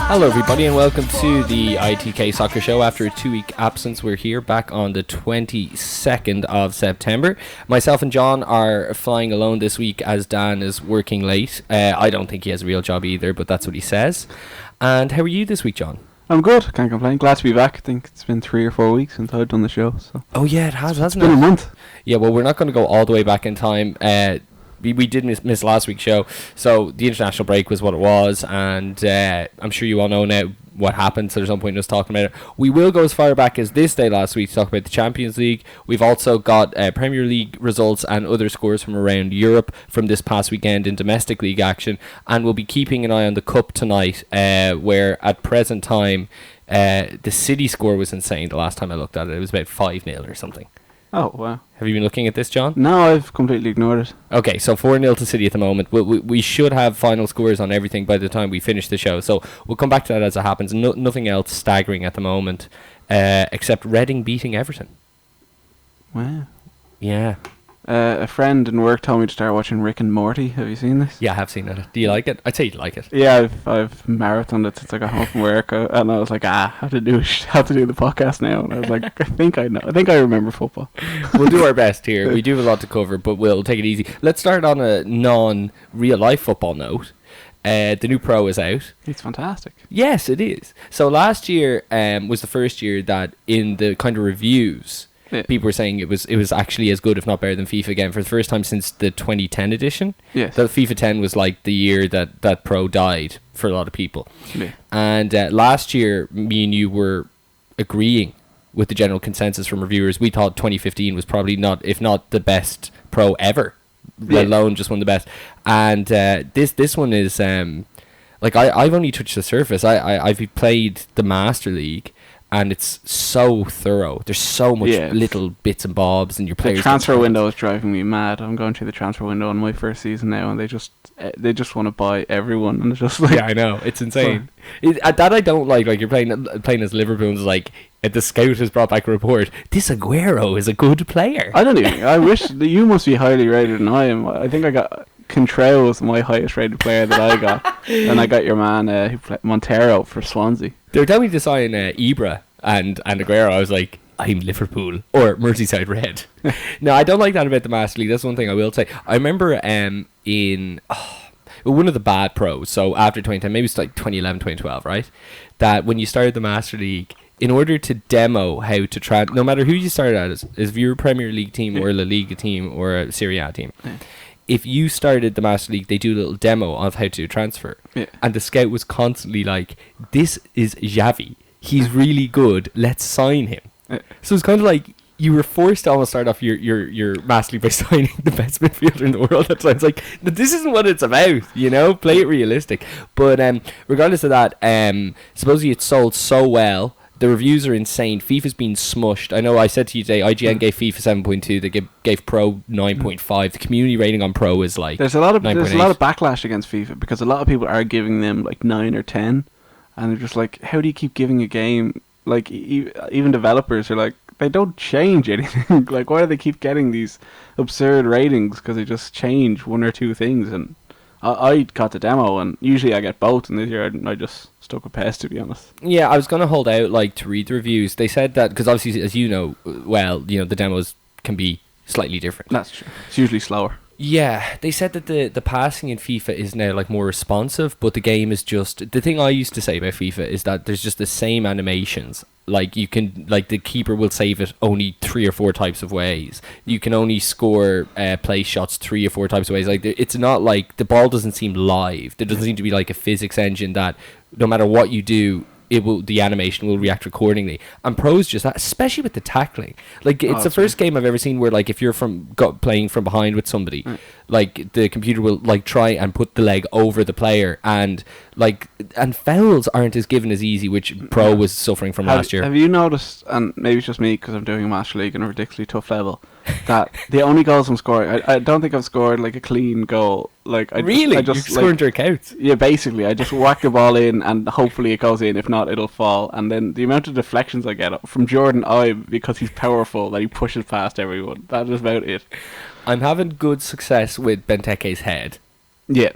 Hello everybody and welcome to the ITK Soccer Show. After a 2-week absence, we're here back on the 22nd of September. Myself and John are flying alone this week as Dan is working late. I don't think he has a real job either, but that's what he says. And how are you this week, John? I'm good, can't complain. Glad to be back. I think it's been 3 or 4 weeks since I've done the show. So. Oh yeah, it has, hasn't it? It's been a month. Yeah, well, we're not going to go all the way back in time. We did miss last week's show, so the international break was what it was, and I'm sure you all know now what happened, so there's no point in us talking about it. We will go as far back as this day last week to talk about the Champions League. We've also got Premier League results and other scores from around Europe from this past weekend in domestic league action, and we'll be keeping an eye on the Cup tonight, where at present time the City score was insane. The last time I looked at it, it was about 5-0 or something. Oh, wow. Have you been looking at this, John? No, I've completely ignored it. Okay, so 4-0 to City at the moment. We should have final scores on everything by the time we finish the show, so we'll come back to that as it happens. Nothing else staggering at the moment, except Reading beating Everton. Wow. Yeah. A friend in work told me to start watching Rick and Morty. Have you seen this? Yeah, I have seen it. Do you like it? I'd say you like it. Yeah, I've marathoned it since I got home from work, and I was like, I have to do the podcast now. And I was like, I think I know. I think I remember football. We'll do our best here. We do have a lot to cover, but we'll take it easy. Let's start on a non-real life football note. The new Pro is out. It's fantastic. Yes, it is. So last year was the first year that in the kind of reviews, people were saying it was actually as good, if not better, than FIFA again for the first time since the 2010 edition. Yes. The FIFA 10 was like the year that Pro died for a lot of people. Yeah. And last year, me and you were agreeing with the general consensus from reviewers. We thought 2015 was probably not, if not the best Pro ever, let alone just one of the best. And this one is like I've only touched the surface. I've played the Master League. And it's so thorough. There's so much little bits and bobs, and your players. The transfer window is driving me mad. I'm going through the transfer window on my first season now, and they just want to buy everyone, and it's just like, yeah, I know, it's insane. That I don't like. Like you're playing as Liverpool, and it's like the scout has brought back a report. This Aguero is a good player. I wish you must be highly rated than I am. I think I got. Contrail was my highest rated player that I got. And I got your man who played Montero for Swansea. They were telling me to sign Ibra and Aguero. I was like, I'm Liverpool or Merseyside Red. No, I don't like that about the Master League. That's one thing I will say. I remember in one of the bad pros, so after 2010, maybe it's like 2011, 2012, right? That when you started the Master League, in order to demo how to no matter who you started at, if you're a Premier League team or a La Liga team or a Serie A team, if you started the Master League, they do a little demo of how to transfer. Yeah. And the scout was constantly like, this is Xavi. He's really good. Let's sign him. So it's kind of like you were forced to almost start off your Master League by signing the best midfielder in the world. That sounds like, this isn't what it's about, you know? Play it realistic. But regardless of that, supposedly it sold so well. The reviews are insane. FIFA's been smushed. I know I said to you today, IGN gave FIFA 7.2. They gave Pro 9.5. The community rating on Pro is like there's a lot of backlash against FIFA because a lot of people are giving them like 9 or 10, and they're just like, how do you keep giving a game, like even developers are like, they don't change anything. Like, why do they keep getting these absurd ratings? Because they just change one or two things. And I got the demo, and usually I get both, and this year I just stuck with PES, to be honest. Yeah, I was going to hold out to read the reviews. They said that, because obviously, as you know, the demos can be slightly different. That's true. It's usually slower. Yeah, they said that the passing in FIFA is now like more responsive, but the game is just... The thing I used to say about FIFA is that there's just the same animations. Like you can, like the keeper will save it only 3 or 4 types of ways. You can only score place shots 3 or 4 types of ways. Like it's not like the ball doesn't seem live. There doesn't seem to be like a physics engine that no matter what you do, the animation will react accordingly. And Pro's just that, especially with the tackling. Like it's the first game I've ever seen where like if you're playing from behind with somebody, like the computer will like try and put the leg over the player, and fouls aren't as given as easy, which Pro was suffering from last year. Have you noticed, and maybe it's just me because I'm doing a Master League on a ridiculously tough level, that the only goals I'm scoring, I don't think I've scored like a clean goal. Like I just you're scoring jerkouts. Yeah, basically, I just whack the ball in and hopefully it goes in. If not, it'll fall. And then the amount of deflections I get from Jordan Ibe because he's powerful that he pushes past everyone. That is about it. I'm having good success with Benteke's head. Yeah.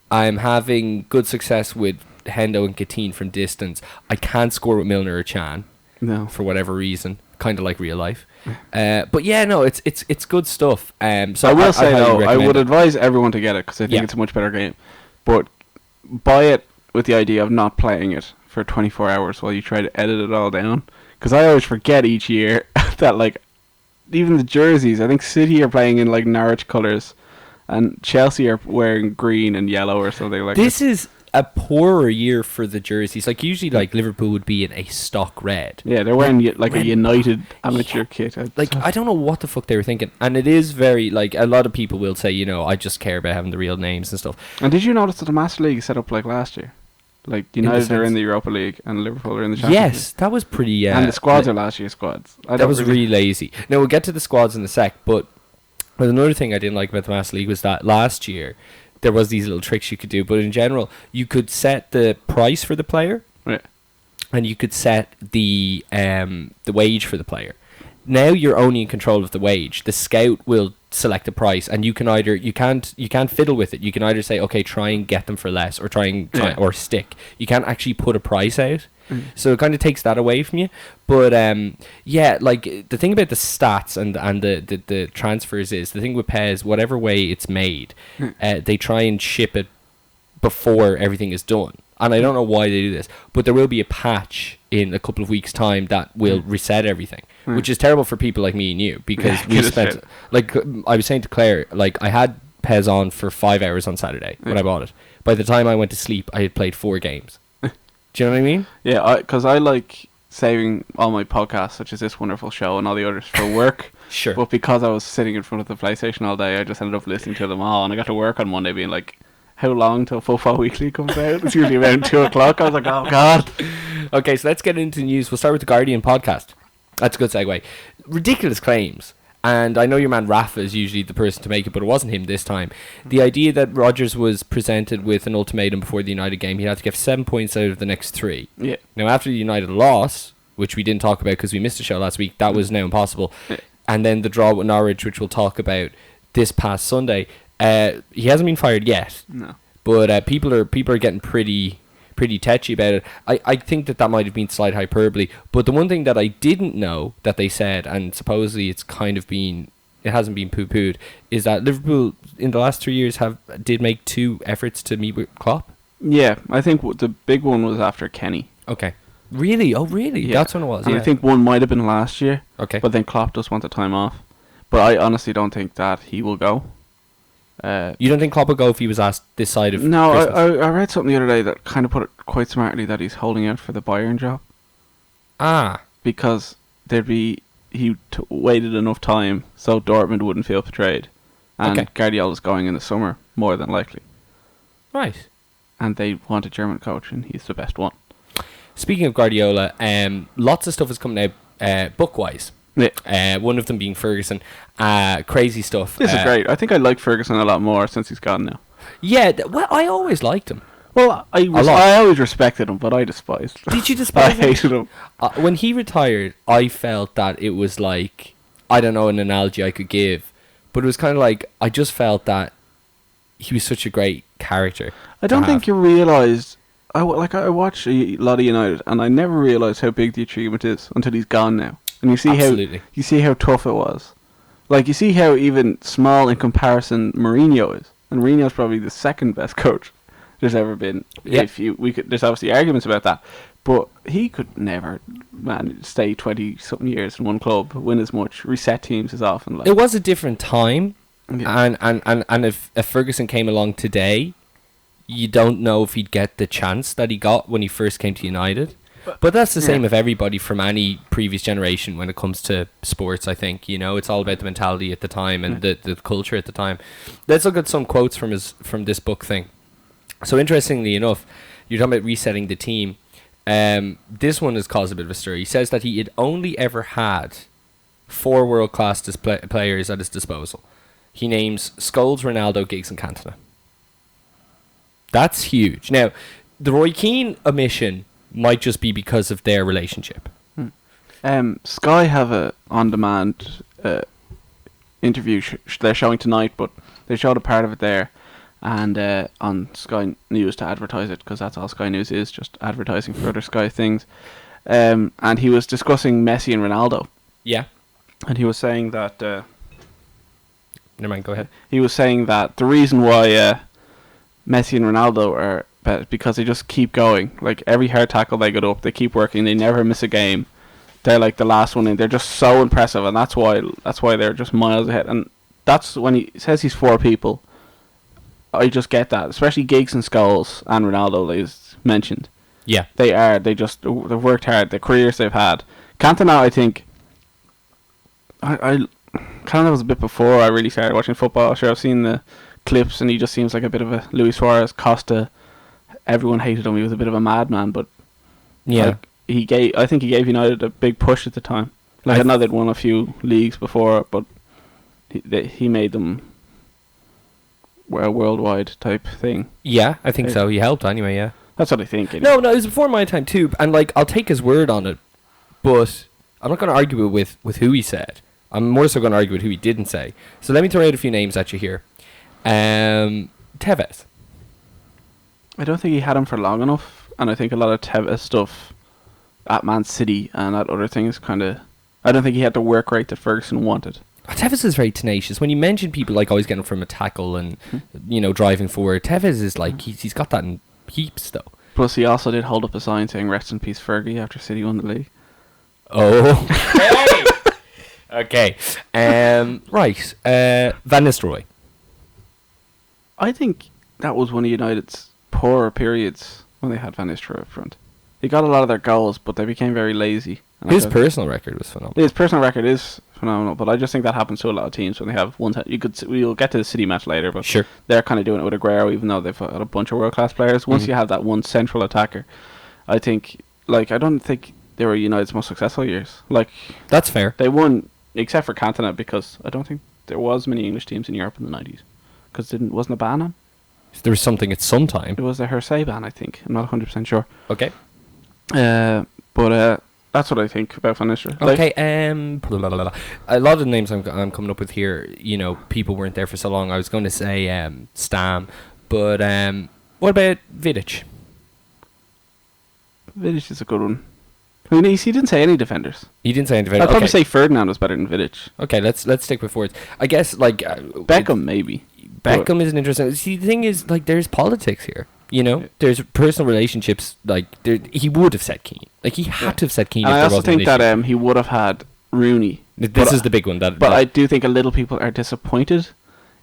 I'm having good success with Hendo and Coutinho from distance. I can't score with Milner or Chan. No. For whatever reason, kind of like real life. But yeah, no, it's good stuff. So I will say though, I would it. advise everyone to get it because I think it's a much better game. But buy it with the idea of not playing it for 24 hours while you try to edit it all down. Because I always forget each year that like even the jerseys. I think City are playing in like Norwich colours, and Chelsea are wearing green and yellow or something like. This is a poorer year for the jerseys. Like usually, like Liverpool would be in a stock red. Yeah, they're wearing like a United amateur kit. Like I don't know what the fuck they were thinking, and it is very like a lot of people will say, you know, I just care about having the real names and stuff. And did you notice that the Master League is set up like last year? Like United are in the Europa League and Liverpool are in the Champions League. Yes, that was pretty. And the squads are last year's squads. That was really lazy. Now we'll get to the squads in a sec, but another thing I didn't like about the Master League was that last year there was these little tricks you could do, but in general you could set the price for the player, and you could set the wage for the player. Now you're only in control of the wage. The scout will select a price, and you can either you can't fiddle with it. You can either say, okay, try and get them for less, or try or stick. You can't actually put a price out. So it kind of takes that away from you. But yeah, like the thing about the stats and the transfers is the thing with PES, whatever way it's made, they try and ship it before everything is done. And I don't know why they do this, but there will be a patch in a couple of weeks' time that will reset everything, which is terrible for people like me and you, because we spent, like I was saying to Claire, like I had PES on for 5 hours on Saturday when I bought it. By the time I went to sleep, I had played 4 games. Do you know what I mean? Yeah, because I like saving all my podcasts, such as this wonderful show and all the others, for work. Sure. But because I was sitting in front of the PlayStation all day, I just ended up listening to them all, and I got to work on Monday being like, how long till Football Weekly comes out? It's usually around 2 o'clock. I was like, oh god. Okay, so let's get into the news. We'll start with the Guardian podcast. That's a good segue. Ridiculous claims. And I know your man Rafa is usually the person to make it, but it wasn't him this time. The idea that Rodgers was presented with an ultimatum before the United game, he had to get 7 points out of the next 3. Yeah. Now, after the United loss, which we didn't talk about because we missed the show last week, that was now impossible. Yeah. And then the draw with Norwich, which we'll talk about this past Sunday, he hasn't been fired yet. No. But people are getting pretty touchy about it. I think that might have been slight hyperbole. But the one thing that I didn't know that they said, and supposedly it hasn't been poo-pooed, is that Liverpool in the last 3 years did make 2 efforts to meet with Klopp. Yeah, I think the big one was after Kenny. Okay. Really? Oh, really? Yeah. That's when it was. And I think one might have been last year. Okay. But then Klopp just wants the time off. But I honestly don't think that he will go. You don't think Klopp would go if he was asked this side of No, Christmas? I read something the other day that kind of put it quite smartly, that he's holding out for the Bayern job. Ah. Because he waited enough time so Dortmund wouldn't feel betrayed. And Guardiola's going in the summer, more than likely. Right. And they want a German coach, and he's the best one. Speaking of Guardiola, lots of stuff is coming out book-wise. Yeah. One of them being Ferguson. Crazy stuff. This is great. I think I like Ferguson a lot more since he's gone now. Yeah, well, I always liked him. Well, I always respected him, but I despised him. Did you despise him? I hated him. When he retired, I felt that it was like, I don't know an analogy I could give, but it was kind of like, I just felt that he was such a great character. I don't think you realised, I watch a lot of United, and I never realised how big the achievement is until he's gone now. And you see how tough it was. Like, you see how even small in comparison Mourinho is. And Mourinho's probably the second best coach there's ever been. Yeah. There's obviously arguments about that. But he could never, stay 20-something years in one club, win as much, reset teams as often. Like. It was a different time. Yeah. And if Ferguson came along today, you don't know if he'd get the chance that he got when he first came to United. But that's the same of everybody from any previous generation when it comes to sports, I think. You know, it's all about the mentality at the time and the culture at the time. Let's look at some quotes from this book thing. So interestingly enough, you're talking about resetting the team. This one has caused a bit of a stir. He says that he had only ever had 4 world-class players at his disposal. He names Scholes, Ronaldo, Giggs and Cantona. That's huge. Now, the Roy Keane omission might just be because of their relationship. Sky have a on-demand interview they're showing tonight, but they showed a part of it there, and on Sky News to advertise it, because that's all Sky News is, just advertising for other Sky things. And he was discussing Messi and Ronaldo. Yeah. And he was saying that... Never mind, go ahead. He was saying that the reason why Messi and Ronaldo are better because they just keep going. Like, every hard tackle they get up, they keep working, they never miss a game. They're like the last one in. They're just so impressive, and that's why they're just miles ahead. And that's when he says he's 4 people. I just get that, especially Giggs and Scholes and Ronaldo, they mentioned. Yeah. They've worked hard, the careers they've had. Cantona, I think, Cantona was a bit before I really started watching football. Sure, I've seen the clips, and he just seems like a bit of a Luis Suarez, Costa. Everyone hated him. He was a bit of a madman, but yeah, I think he gave United a big push at the time. Like, I know they'd won a few leagues before, but he made them a worldwide type thing. Yeah, I think so. He helped anyway, yeah. That's what I think. Anyway. No, it was before my time too. And, like, I'll take his word on it, but I'm not going to argue with who he said. I'm more so going to argue with who he didn't say. So let me throw out a few names at you here. Tevez. I don't think he had him for long enough, and I think a lot of Tevez stuff at Man City and at other things kind of... I don't think he had the work rate that Ferguson wanted. Tevez is very tenacious. When you mention people like always getting from a tackle and driving forward, Tevez is like he's got that in heaps though. Plus, he also did hold up a sign saying "Rest in peace, Fergie" after City won the league. Oh, okay. Right. Van Nistelrooy. I think that was one of United's poorer periods when they had Van Nistelrooy up front. They got a lot of their goals, but they became very lazy. His personal record was phenomenal. His personal record is phenomenal, but I just think that happens to a lot of teams when they have one. We'll get to the City match later, but sure, they're kind of doing it with Aguero, even though they've got a bunch of world class players. Once you have that one central attacker, I think, I don't think they were United's most successful years. That's fair. They won, except for Cantona, because I don't think there was many English teams in Europe in the 90s, because wasn't a ban on. There was something at some time. It was a Hersey ban, I think. I'm not 100% sure. Okay. But that's what I think about Van Nistelrooy. Okay, a lot of the names I'm coming up with here, people weren't there for so long. I was going to say Stam, but what about Vidic? Vidic is a good one. I mean, he didn't say any defenders. He didn't say any defenders. I'd probably say Ferdinand was better than Vidic. Okay, let's stick with forwards. I guess Beckham maybe. Beckham isn't interesting. See, the thing is, there's politics here. There's personal relationships. He would have said Keane. He had to have said Keane. And I also think that he would have had Rooney. This is the big one. But I do think a little people are disappointed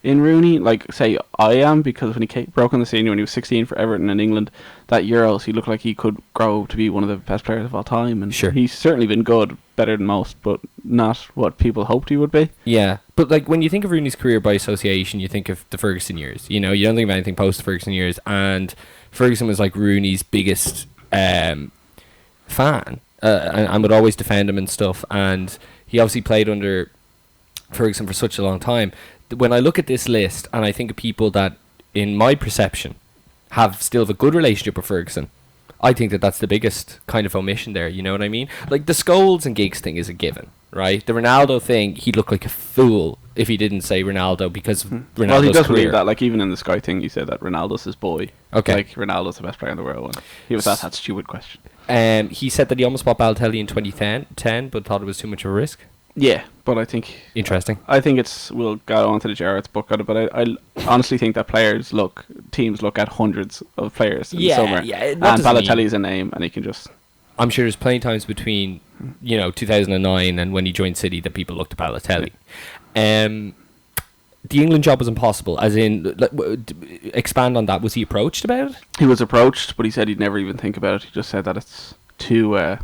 in Rooney. Say I am, because when he broke on the scene when he was 16 for Everton in England, that Euros, he looked like he could grow to be one of the best players of all time. And sure, he's certainly been good, better than most, but not what people hoped he would be. Yeah, but when you think of Rooney's career by association, you think of the Ferguson years. You don't think of anything post Ferguson years, and Ferguson was Rooney's biggest fan, and would always defend him and stuff. And he obviously played under Ferguson for such a long time. When I look at this list and I think of people that, in my perception, have still a good relationship with Ferguson, I think that's the biggest kind of omission there. You know what I mean? The Scholes and Giggs thing is a given, right? The Ronaldo thing, he'd look like a fool if he didn't say Ronaldo because of Ronaldo's Well, he does career. believe that. Even in the Sky thing, he said that Ronaldo's his boy. Okay. Ronaldo's the best player in the world. And he was asked that stupid question. He said that he almost bought Balotelli in 2010, but thought it was too much of a risk. Yeah, but I think... Interesting. I think we'll go on to the Gerrard's book on it, but I honestly think that teams look at hundreds of players in the summer. Yeah, and Balotelli's a name, and he can just... I'm sure there's plenty of times between, 2009 and when he joined City that people looked at Balotelli. Yeah. The England job was impossible, as in, expand on that. Was he approached about it? He was approached, but he said he'd never even think about it. He just said that it's too...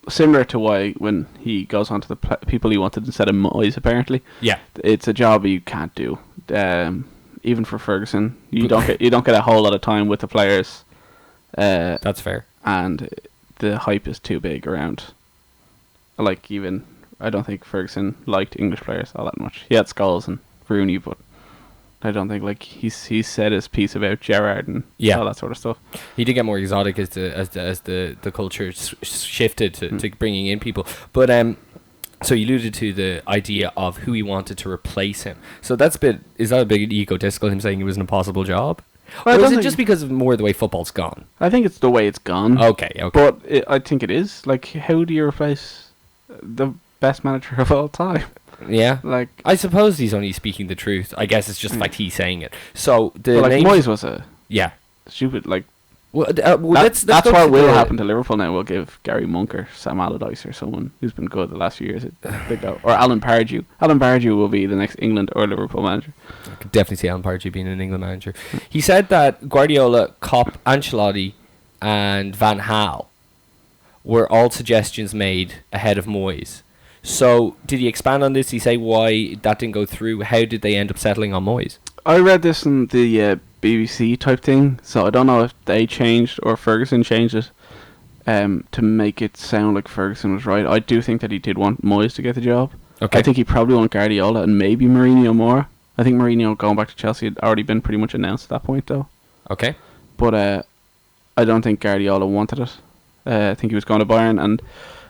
similar to why when he goes on to the people he wanted instead of Moyes, apparently. Yeah, it's a job you can't do. Even for Ferguson, you don't get a whole lot of time with the players. That's fair. And the hype is too big around. I don't think Ferguson liked English players all that much. He had Scholes and Rooney, but I don't think he's said his piece about Gerrard and all that sort of stuff. He did get more exotic as the culture shifted to bringing in people. But So you alluded to the idea of who he wanted to replace him. So that's a bit. Is that a bit egotistical? Him saying it was an impossible job, Well, I or is don't it just because of more the way football's gone? I think it's the way it's gone. Okay. But I think it is. Like, how do you replace the best manager of all time? Yeah. Like, I suppose he's only speaking the truth. I guess it's just the fact he's saying it. So the like names- Moyes was a yeah. stupid, like, Well, that's go what to will the- happen to Liverpool now. We'll give Gary Monk or Sam Allardyce or someone who's been good the last few years. They go. Or Alan Pardew. Alan Pardew will be the next England or Liverpool manager. I could definitely see Alan Pardew being an England manager. He said that Guardiola, Klopp, Ancelotti, and Van Gaal were all suggestions made ahead of Moyes. So, did he expand on this? Did he say why that didn't go through? How did they end up settling on Moyes? I read this in the BBC type thing, so I don't know if they changed or Ferguson changed it to make it sound like Ferguson was right. I do think that he did want Moyes to get the job. Okay. I think he probably want Guardiola and maybe Mourinho more. I think Mourinho going back to Chelsea had already been pretty much announced at that point, though. Okay. But I don't think Guardiola wanted it. I think he was going to Bayern, and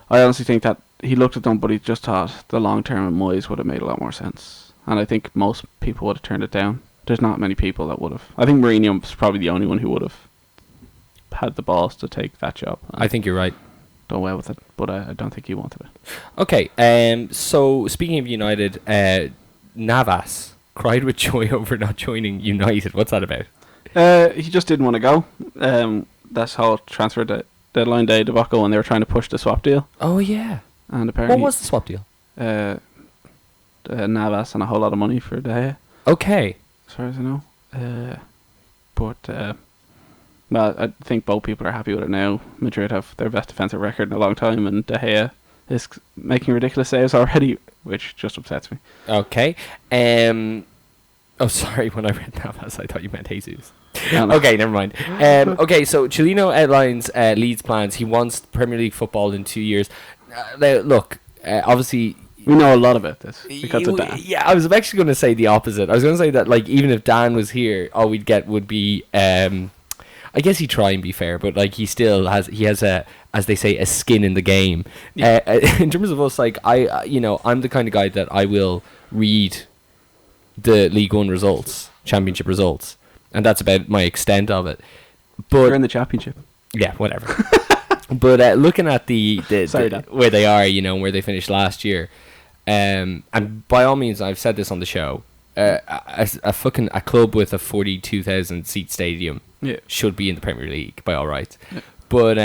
I honestly think that he looked at them, but he just thought the long term of Moyes would have made a lot more sense. And I think most people would have turned it down. There's not many people that would have. I think Mourinho was probably the only one who would have had the balls to take that job. I think you're right. Done well with it, but I don't think he wanted it. Okay. So, speaking of United, Navas cried with joy over not joining United. What's that about? He just didn't want to go. That's how transfer deadline day debacle when they were trying to push the swap deal. Oh, yeah. And apparently, What was the swap deal? Navas and a whole lot of money for De Gea, Okay. as far as I know. Well, I think both people are happy with it now. Madrid have their best defensive record in a long time, and De Gea is making ridiculous saves already, which just upsets me. Okay. Oh, sorry. When I read Navas, I thought you meant Jesus. No, no. Okay, never mind. Okay, so Chilino outlines Leeds' plans. He wants Premier League football in 2 years. Now, look, obviously... We know a lot about this because of Dan. Yeah, I was actually going to say the opposite. I was going to say that, like, even if Dan was here, all we'd get would be... I guess he'd try and be fair, but, like, he still has... He has a, as they say, a skin in the game. Yeah. In terms of us, like, I'm the kind of guy that I will read the League One results, Championship results, and that's about my extent of it. But You're in the Championship. yeah, whatever. But looking at the Sorry, Dan. where they are, and where they finished last year, and by all means, I've said this on the show, a club with a 42,000 seat stadium should be in the Premier League by all rights. Yeah. But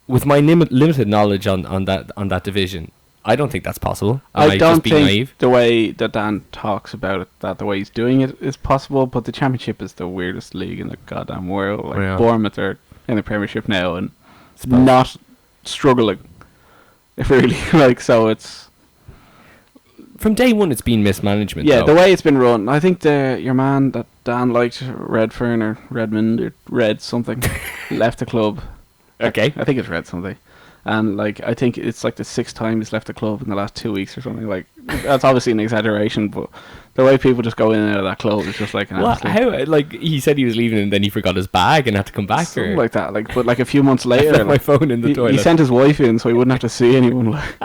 with my limited knowledge on that division, I don't think that's possible. I don't just being think naive? the way that Dan talks about it, that the way he's doing it is possible, but the Championship is the weirdest league in the goddamn world. Like, Yeah. Bournemouth are in the Premiership now and not struggling. Really, like, so it's... From day one, it's been mismanagement. Yeah, though. the way it's been run. I think your man that Dan liked, Redfern or Redmond or Red something, left the club. Okay. I think it's Red something. And, like, I think it's like the 6th time he's left the club in the last 2 weeks or something. Like, that's obviously an exaggeration, but the way people just go in and out of that club is just like an absolute... How? Like, he said he was leaving and then he forgot his bag and had to come back? Something Or like that. Like, but like a few months I later... left my like, phone in the toilet. he sent his wife in so he wouldn't have to see anyone. Like.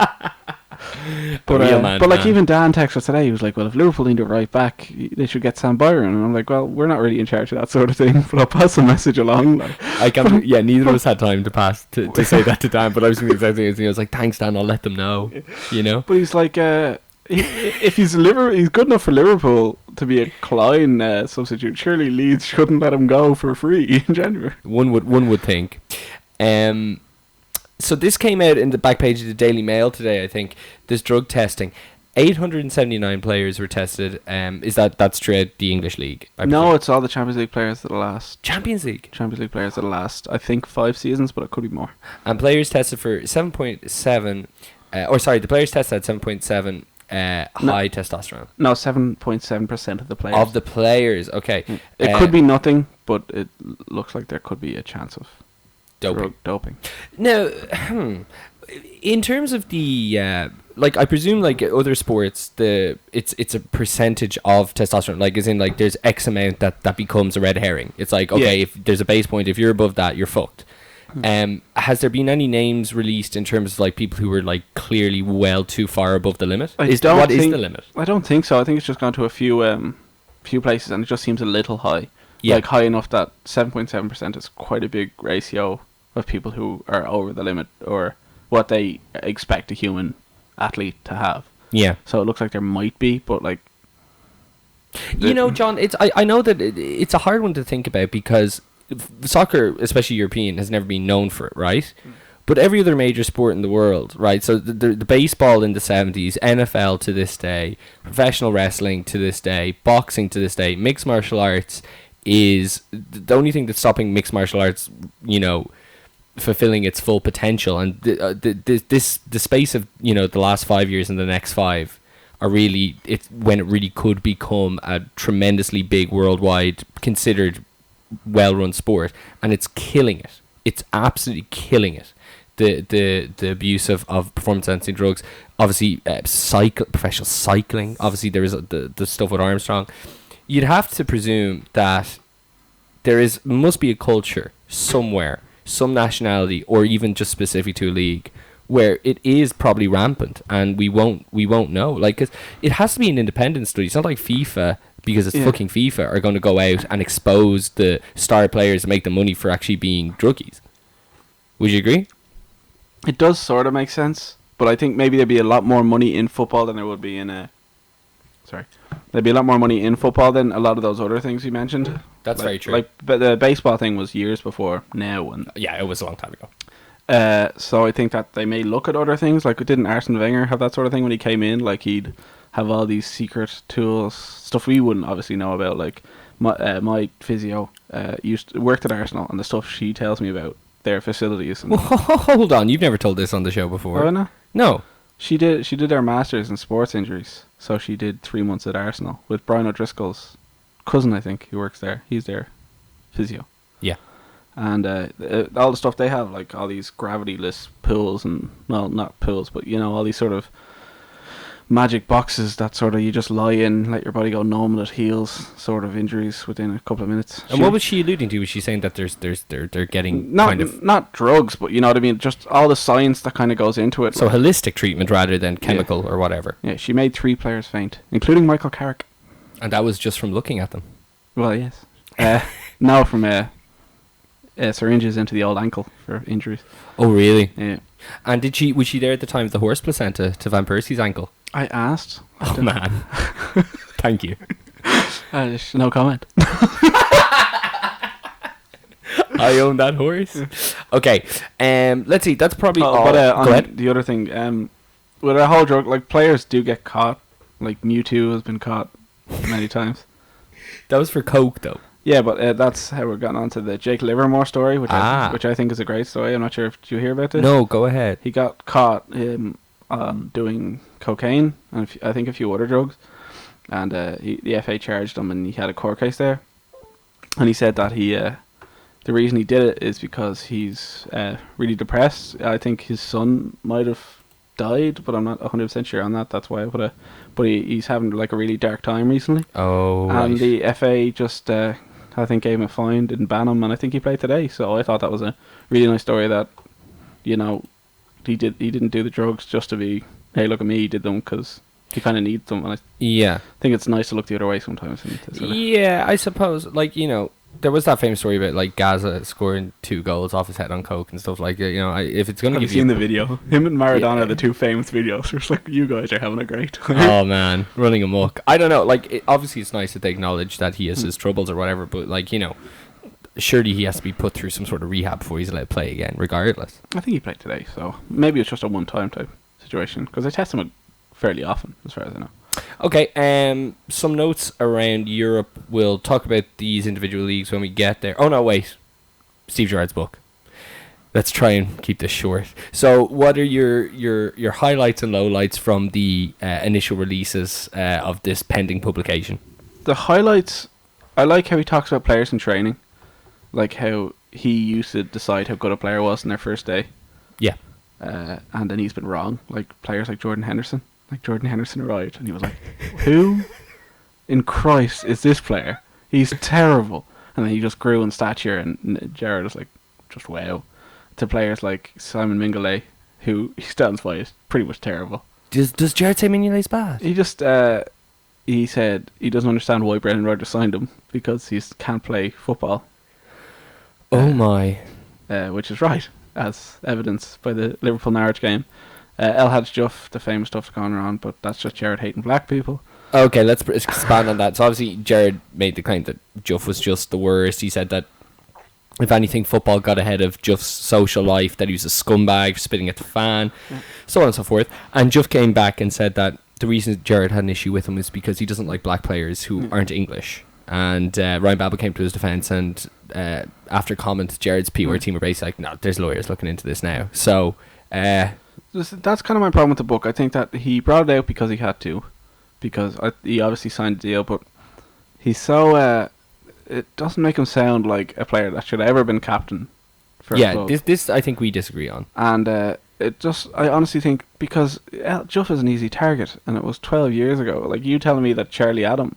But, real man, like, man. even Dan texted us today. He was like, well, if Liverpool need a right back, they should get Sam Byron. And I'm like, well, we're not really in charge of that sort of thing, but I'll pass the message along. Like. I can't, yeah, neither of us had time to pass to say that to Dan, but I was thinking the exact same thing. I was like, thanks, Dan, I'll let them know. But he's like, if he's good enough for Liverpool to be a Klein substitute, surely Leeds shouldn't let him go for free in January. One would think. So this came out in the back page of the Daily Mail today, I think. This drug testing. 879 players were tested. That's throughout the English league? No, it's all the Champions League players that will last. Champions League Players that'll last, I think, 5 seasons, but it could be more. And players tested for 7.7, the players tested at 7.7 high testosterone. No, 7.7% of the players. Of the players, okay. It could be nothing, but it looks like there could be a chance of doping. Now, in terms of the I presume like other sports, it's a percentage of testosterone, like as in like there's X amount that becomes a red herring. It's like, okay, if there's a base point, if you're above that, you're fucked. Has there been any names released in terms of like people who were like clearly well too far above the limit? What is the limit? I don't think so. I think it's just gone to a few places, and it just seems a little high. Yeah. Like high enough that 7.7% is quite a big ratio of people who are over the limit, or what they expect a human athlete to have. Yeah. So it looks like there might be, but like, you know, John, I know that it's a hard one to think about because soccer, especially European, has never been known for it, right? But every other major sport in the world, right? So the baseball in the 70s, NFL to this day, professional wrestling to this day, boxing to this day, mixed martial arts is the only thing that's stopping mixed martial arts, you know, fulfilling its full potential. And the space of, you know, the last 5 years and the next 5 are really, it's when it really could become a tremendously big worldwide considered well-run sport, and it's killing it. It's absolutely killing it. The abuse of performance-enhancing drugs, obviously professional cycling, obviously there is the stuff with Armstrong. You'd have to presume that must be a culture somewhere, some nationality, or even just specific to a league, where it is probably rampant, and we won't know. Like, 'cause it has to be an independent study. It's not like FIFA, because it's fucking FIFA, are going to go out and expose the star players and make the money for actually being druggies. Would you agree? it does sort of make sense, but I think maybe there'd be a lot more money in football than there would be in there'd be a lot more money in football than a lot of those other things you mentioned. That's very true. But the baseball thing was years before now, and yeah, it was a long time ago. So I think that they may look at other things. Like, didn't Arsene Wenger have that sort of thing when he came in? Like, he'd have all these secret tools, stuff we wouldn't obviously know about. Like, my physio worked at Arsenal, and the stuff she tells me about their facilities. And Hold on, you've never told this on the show before. oh, no? No. She did their masters in sports injuries. So she did 3 months at Arsenal with Brian O'Driscoll's cousin, I think, who works there. He's their physio. Yeah. And all the stuff they have, like all these gravity-less pools, and, well, not pools, but, you know, all these sort of magic boxes that sort of you just lie in, let your body go numb, and it heals sort of injuries within a couple of minutes. And what was she alluding to? Was she saying that they're getting not drugs, but you know what I mean, just all the science that kind of goes into it. So holistic treatment rather than chemical or whatever. Yeah, she made 3 players faint, including Michael Carrick. And that was just from looking at them. Well, yes. No, from syringes into the old ankle for injuries. Oh, really? Yeah. And was she there at the time of the horse placenta to Van Persie's ankle? I asked. Oh, man. Thank you. No comment. I own that horse. Okay. Let's see. That's probably all. But Go ahead. The other thing, with a whole drug, like, players do get caught. Like, Mewtwo has been caught many times. That was for coke, though. Yeah, but that's how we're getting onto the Jake Livermore story, which I think is a great story. I'm not sure if you hear about this. No, go ahead. He got caught doing cocaine and I think a few other drugs, and the FA charged him, and he had a court case there. And he said that the reason he did it is because he's really depressed. I think his son might have died, but I'm not 100% sure on that. That's why I put a. But he's having like a really dark time recently. Oh, and right. the FA just I think gave him a fine, didn't ban him, and I think he played today. So I thought that was a really nice story that, you know, he didn't do the drugs just to be, hey, look at me, he did them because he kind of needs them. And I think it's nice to look the other way sometimes. Yeah, I suppose, like, you know, there was that famous story about, like, Gaza scoring 2 goals off his head on coke and stuff like that. You know, if it's going to give you... Have you seen the video? Him and Maradona are the 2 famous videos. It's like, you guys are having a great time. Oh, man. Running amok. I don't know. Like, obviously it's nice that they acknowledge that he has his troubles or whatever, but, like, you know, surely he has to be put through some sort of rehab before he's allowed to play again, regardless. I think he played today, so maybe it's just a one-time type situation, because I test him fairly often, as far as I know. Okay, some notes around Europe. We'll talk about these individual leagues when we get there. Oh, no, wait. Steve Gerrard's book. Let's try and keep this short. So, what are your highlights and lowlights from the initial releases of this pending publication? The highlights, I like how he talks about players in training. Like how he used to decide how good a player was in their first day. Yeah. And then he's been wrong. Like players like Jordan Henderson. Like Jordan Henderson arrived and he was like, who in Christ is this player? He's terrible. And then he just grew in stature, and Gerrard was like, just wow. to players like Simon Mignolet, who he stands by is pretty much terrible. Does Gerrard say Mignolet's bad? He just he said he doesn't understand why Brendan Rodgers signed him because he can't play football. Oh my. Which is right, as evidenced by the Liverpool-Norwich game. El Hadj Diouf, the famous stuff going around, but that's just Gerrard hating black people. Okay, let's expand on that. So obviously Gerrard made the claim that Diouf was just the worst. He said that if anything, football got ahead of Diouf's social life, that he was a scumbag, spitting at the fan, so on and so forth. And Diouf came back and said that the reason Gerrard had an issue with him is because he doesn't like black players who aren't English. And Ryan Babel came to his defence, and after comment, Gerrard's PR team were basically like, no, there's lawyers looking into this now. So that's kind of my problem with the book. I think that he brought it out because he had to, because he obviously signed the deal, but he's so it doesn't make him sound like a player that should have ever been captain for a club. This I think we disagree on. And it just, I honestly think, because Diouf is an easy target, and it was 12 years ago. Like, you telling me that Charlie Adam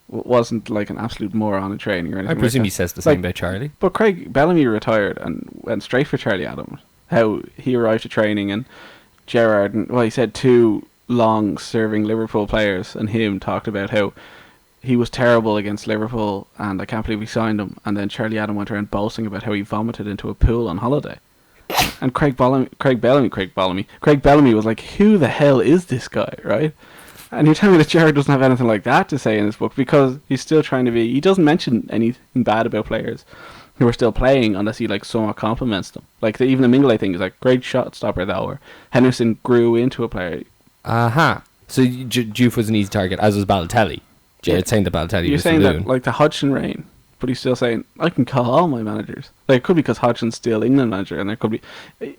wasn't like an absolute moron in training or anything. I presume like he says the same about Charlie. But Craig Bellamy retired and went straight for Charlie Adam. How he arrived to training, and Gerrard, and he said two long-serving Liverpool players and him talked about how he was terrible against Liverpool and I can't believe we signed him. And then Charlie Adam went around boasting about how he vomited into a pool on holiday. And Craig Bellamy was like, who the hell is this guy, right? And you're telling me that Gerrard doesn't have anything like that to say in this book, because he's still trying to be... He doesn't mention anything bad about players who are still playing unless he like somewhat compliments them. Like even the Mignolet thing is like, great shot stopper though, or Henderson grew into a player. So Diouf was an easy target, as was Balotelli. Gerrard's saying that Balotelli You're was saying that like the Hodgson reign, but he's still saying, I can call all my managers. Like, it could be because Hodgson's still England manager, and there could be...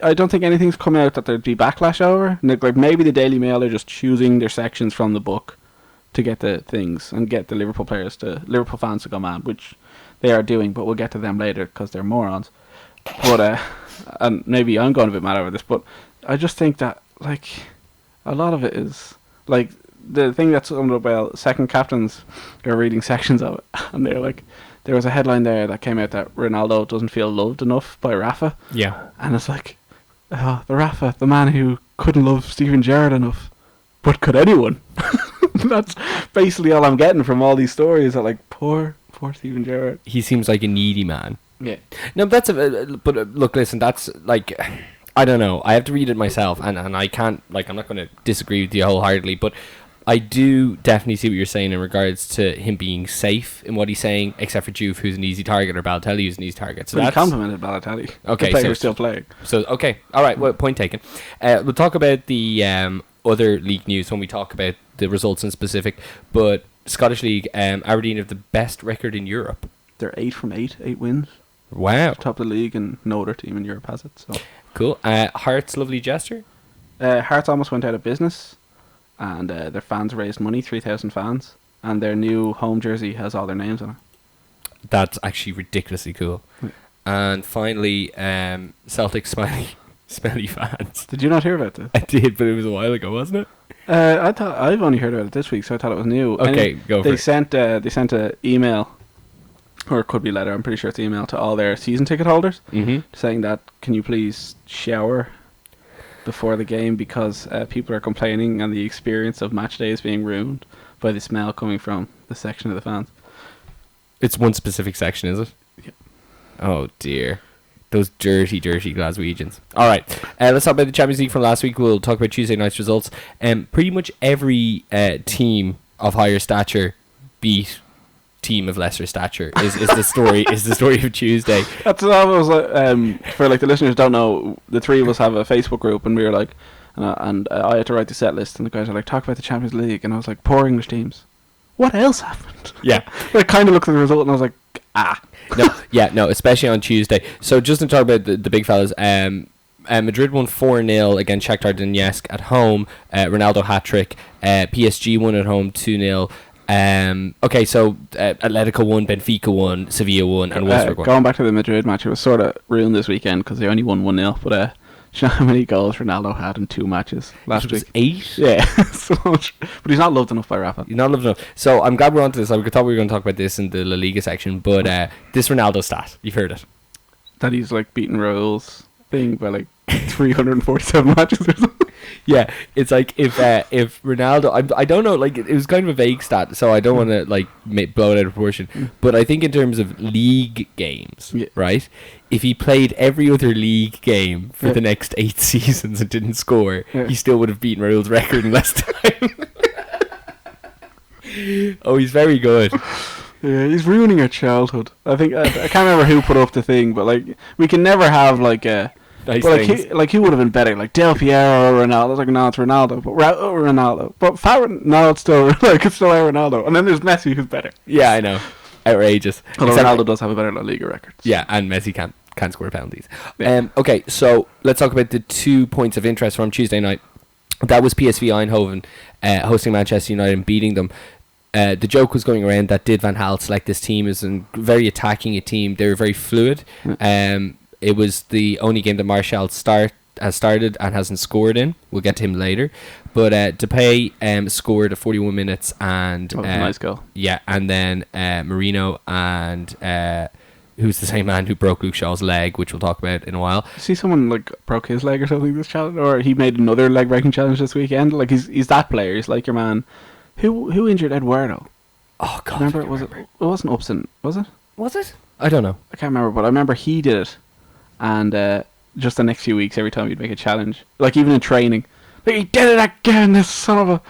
I don't think anything's come out that there'd be backlash over. Like maybe the Daily Mail are just choosing their sections from the book to get the things and get the Liverpool fans to go mad, which they are doing, but we'll get to them later because they're morons. But and maybe I'm going a bit mad over this, but I just think that like a lot of it is like the thing that's summed up well, second captains are reading sections of it, and they're like, there was a headline there that came out that Ronaldo doesn't feel loved enough by Rafa. Yeah. And it's like, the Rafa, the man who couldn't love Steven Gerrard enough, but could anyone? That's basically all I'm getting from all these stories. That like, poor Steven Gerrard. He seems like a needy man. Yeah. No, but look, listen, that's like, I don't know. I have to read it myself, and I can't, like, I'm not going to disagree with you wholeheartedly, but I do definitely see what you're saying in regards to him being safe in what he's saying, except for Diouf, who's an easy target, or Balotelli, who's an easy target. So he complimented Balotelli. Okay, the player still playing. So okay, all right. Well, point taken. We'll talk about the other league news when we talk about the results in specific. But Scottish League, Aberdeen have the best record in Europe. They're 8 from 8 wins. Wow, top of the league, and no other team in Europe has it. So cool. Hearts' lovely gesture. Hearts almost went out of business. And their fans raised money, 3,000 fans, and their new home jersey has all their names on it. That's actually ridiculously cool. And finally, Celtic smelly fans. Did you not hear about this? I did, but it was a while ago, wasn't it? I've only heard about it this week, so I thought it was new. Okay, go for it. They sent an email, or it could be a letter, I'm pretty sure it's email, to all their season ticket holders, saying that, can you please shower before the game, because people are complaining and the experience of match day is being ruined by the smell coming from the section of the fans. It's one specific section, is it? Yeah. Oh dear. Those dirty Glaswegians. Alright, let's talk about the Champions League from last week. We'll talk about Tuesday night's results. Pretty much every team of higher stature beat team of lesser stature is the story of Tuesday. That's what I was like, for like the listeners who don't know, the three of us have a Facebook group, and we were like, and I had to write the set list, and the guys are like, talk about the Champions League, and I was like, poor English teams. What else happened? Yeah. I kind of looked at the result and I was like, No, especially on Tuesday. So just to talk about the big fellas, Madrid won 4-0 against Shakhtar Donetsk at home. Ronaldo hat-trick. PSG won at home 2-0. Okay, so Atletico won, Benfica won, Sevilla won, and Wolfsburg won. Going back to the Madrid match, it was sort of ruined this weekend because they only won 1-0, but do you know how many goals Ronaldo had in 2 matches last week? 8? Yeah, so much. But he's not loved enough by Rafa. He's not loved enough. So I'm glad we're onto this. I thought we were going to talk about this in the La Liga section, but this Ronaldo stat, you've heard it. That he's like beating Raul's thing by like 347 matches or something. Yeah, it's like if Ronaldo, I don't know, like it was kind of a vague stat, so I don't want to like blow it out of proportion. But I think in terms of league games, right? If he played every other league game for the next 8 seasons and didn't score, he still would have beaten Raul's record in less time. Oh, he's very good. Yeah, he's ruining our childhood. I think I can't remember who put up the thing, but like we can never have like a. Nice but like he would have been better, like Del Piero or Ronaldo. It's like, no, it's Ronaldo, but Ronaldo. But no, it's still like it's still Ronaldo. And then there's Messi, who's better. Yeah, I know, outrageous. Although Ronaldo does have a better La Liga record. Yeah, and Messi can't score penalties. Yeah. Okay, so let's talk about the 2 points of interest from Tuesday night. That was PSV Eindhoven hosting Manchester United and beating them. The joke was going around that did Van Gaal select this team as a very attacking a team. They were very fluid. It was the only game that Martial has started and hasn't scored in. We'll get to him later. But Depay scored at 41 minutes and that was a nice goal. Yeah, and then Marino and who's the same man who broke Luke Shaw's leg, which we'll talk about in a while. See someone like broke his leg or something this challenge, or he made another leg breaking challenge this weekend. Like he's that player. He's like your man. Who injured Eduardo? Oh God! Remember it wasn't Upson, was it? Was it? I don't know. I can't remember, but I remember he did it. And just the next few weeks, every time he'd make a challenge, like even in training, like he did it again. This son of a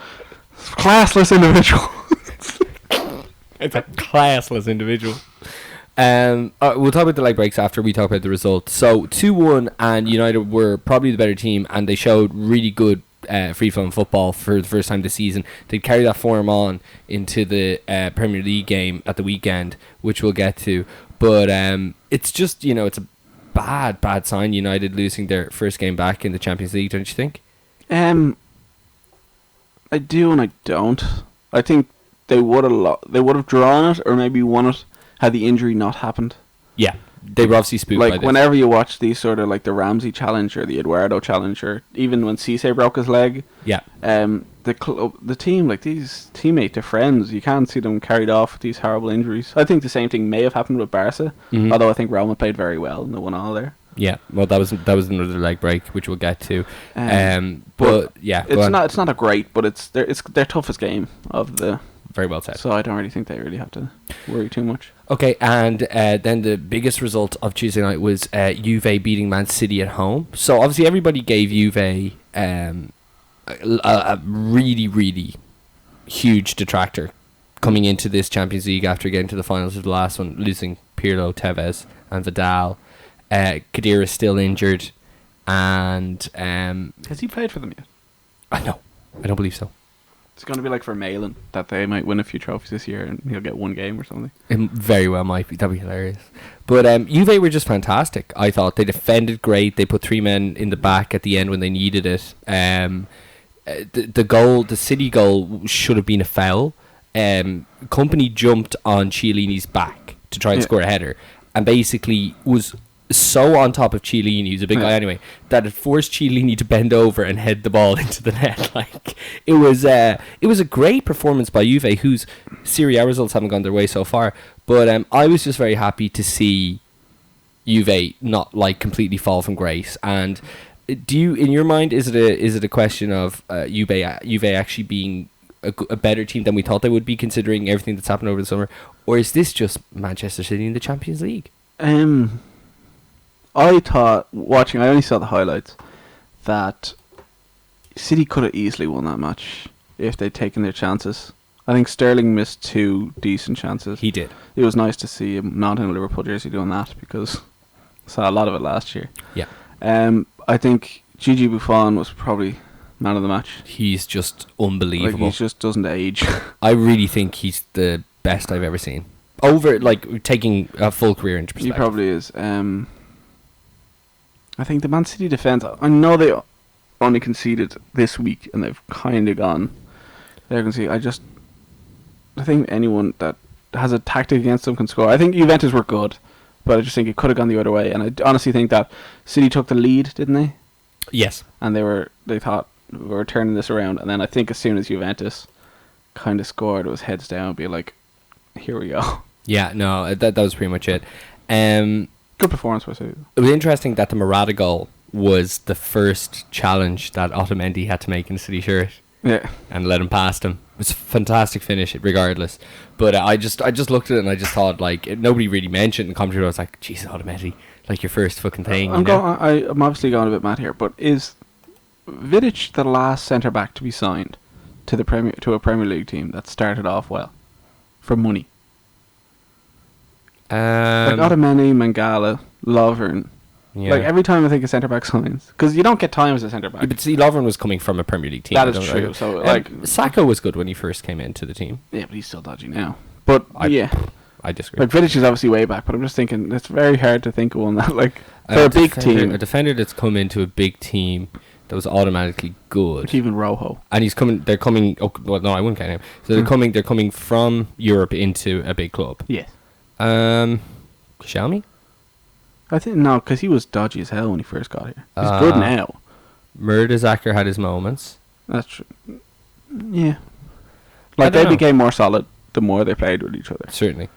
classless individual. It's a classless individual. We'll talk about the leg breaks after we talk about the result. So 2-1, and United were probably the better team, and they showed really good free-flowing football for the first time this season. They'd carry that form on into the Premier League game at the weekend, which we'll get to. But it's just, it's a bad sign, United losing their first game back in the Champions League, don't you think? I do and I don't. I think they would have drawn it or maybe won it had the injury not happened. Yeah, they were obviously spooked by like this. Whenever you watch these sort of like the Ramsey challenge or the Eduardo challenge, or even when Cisse broke his leg, the team, like these teammates, they're friends. You can't see them carried off with these horrible injuries. I think the same thing may have happened with Barca, although I think Roma played very well and they won all there. Yeah, well, that was another leg break, which we'll get to. But yeah, it's not a great, but it's their toughest game of the. Very well said. So I don't really think they really have to worry too much. Okay, and then the biggest result of Tuesday night was Juve beating Man City at home. So obviously everybody gave Juve a really, really huge detractor coming into this Champions League after getting to the finals of the last one, losing Pirlo, Tevez and Vidal. Khedira is still injured, and has he played for them yet? I don't believe so. It's going to be like for Malin, that they might win a few trophies this year and he'll get one game or something. It very well might be. That'd be hilarious. But Juve were just fantastic. I thought they defended great. They put 3 men in the back at the end when they needed it. The City goal should have been a foul. Company jumped on Chiellini's back to try and score a header, and basically was so on top of Chiellini, who's a big guy anyway, that it forced Chiellini to bend over and head the ball into the net. Like it was a great performance by Juve, whose Serie A results haven't gone their way so far. But I was just very happy to see Juve not like completely fall from grace. And do you, in your mind, is it a question of Juve actually being a better team than we thought they would be, considering everything that's happened over the summer, or is this just Manchester City in the Champions League? I thought, watching, I only saw the highlights, that City could have easily won that match if they'd taken their chances. I think Sterling missed 2 decent chances. He did. It was nice to see him not in a Liverpool jersey doing that, because I saw a lot of it last year. Yeah. I think Gigi Buffon was probably man of the match. He's just unbelievable. Like, he just doesn't age. I really think he's the best I've ever seen. Over, like, taking a full career into perspective. He probably is. I think the Man City defence, I know they only conceded this week and they've kind of gone. I think anyone that has a tactic against them can score. I think Juventus were good, but I just think it could have gone the other way. And I honestly think that City took the lead, didn't they? Yes. And they thought, we're turning this around. And then I think as soon as Juventus kind of scored, it was heads down, be like, here we go. Yeah, no, that was pretty much it. Good performance by City. It was interesting that the Morata goal was the first challenge that Otamendi had to make in a City shirt. Yeah. And let him past him. It was a fantastic finish, regardless. But I just looked at it and I just thought, like, nobody really mentioned in the commentary. I was like, Jesus, Otamendi, like your first fucking thing. I'm obviously going a bit mad here, but is Vidic the last centre back to be signed to a Premier League team that started off well for money? Like Otamendi, Mangala, Lovren. Yeah. Like every time I think of centre back signs, because you don't get time as a centre back. Yeah, but see, Lovren was coming from a Premier League team. That is true. So like Saka was good when he first came into the team. Yeah, but he's still dodgy now. But I disagree. Like Vidic is obviously way back, but I'm just thinking it's very hard to think of one that like for a big team, a defender that's come into a big team that was automatically good. Even Rojo. And he's coming. They're coming. Oh, well, no, I wouldn't count him. So they're coming. They're coming from Europe into a big club. Yes. Xiaomi? I think no, because he was dodgy as hell when he first got here. He's good now. Mertesacker had his moments. That's true. Yeah. Like they became more solid the more they played with each other. Certainly.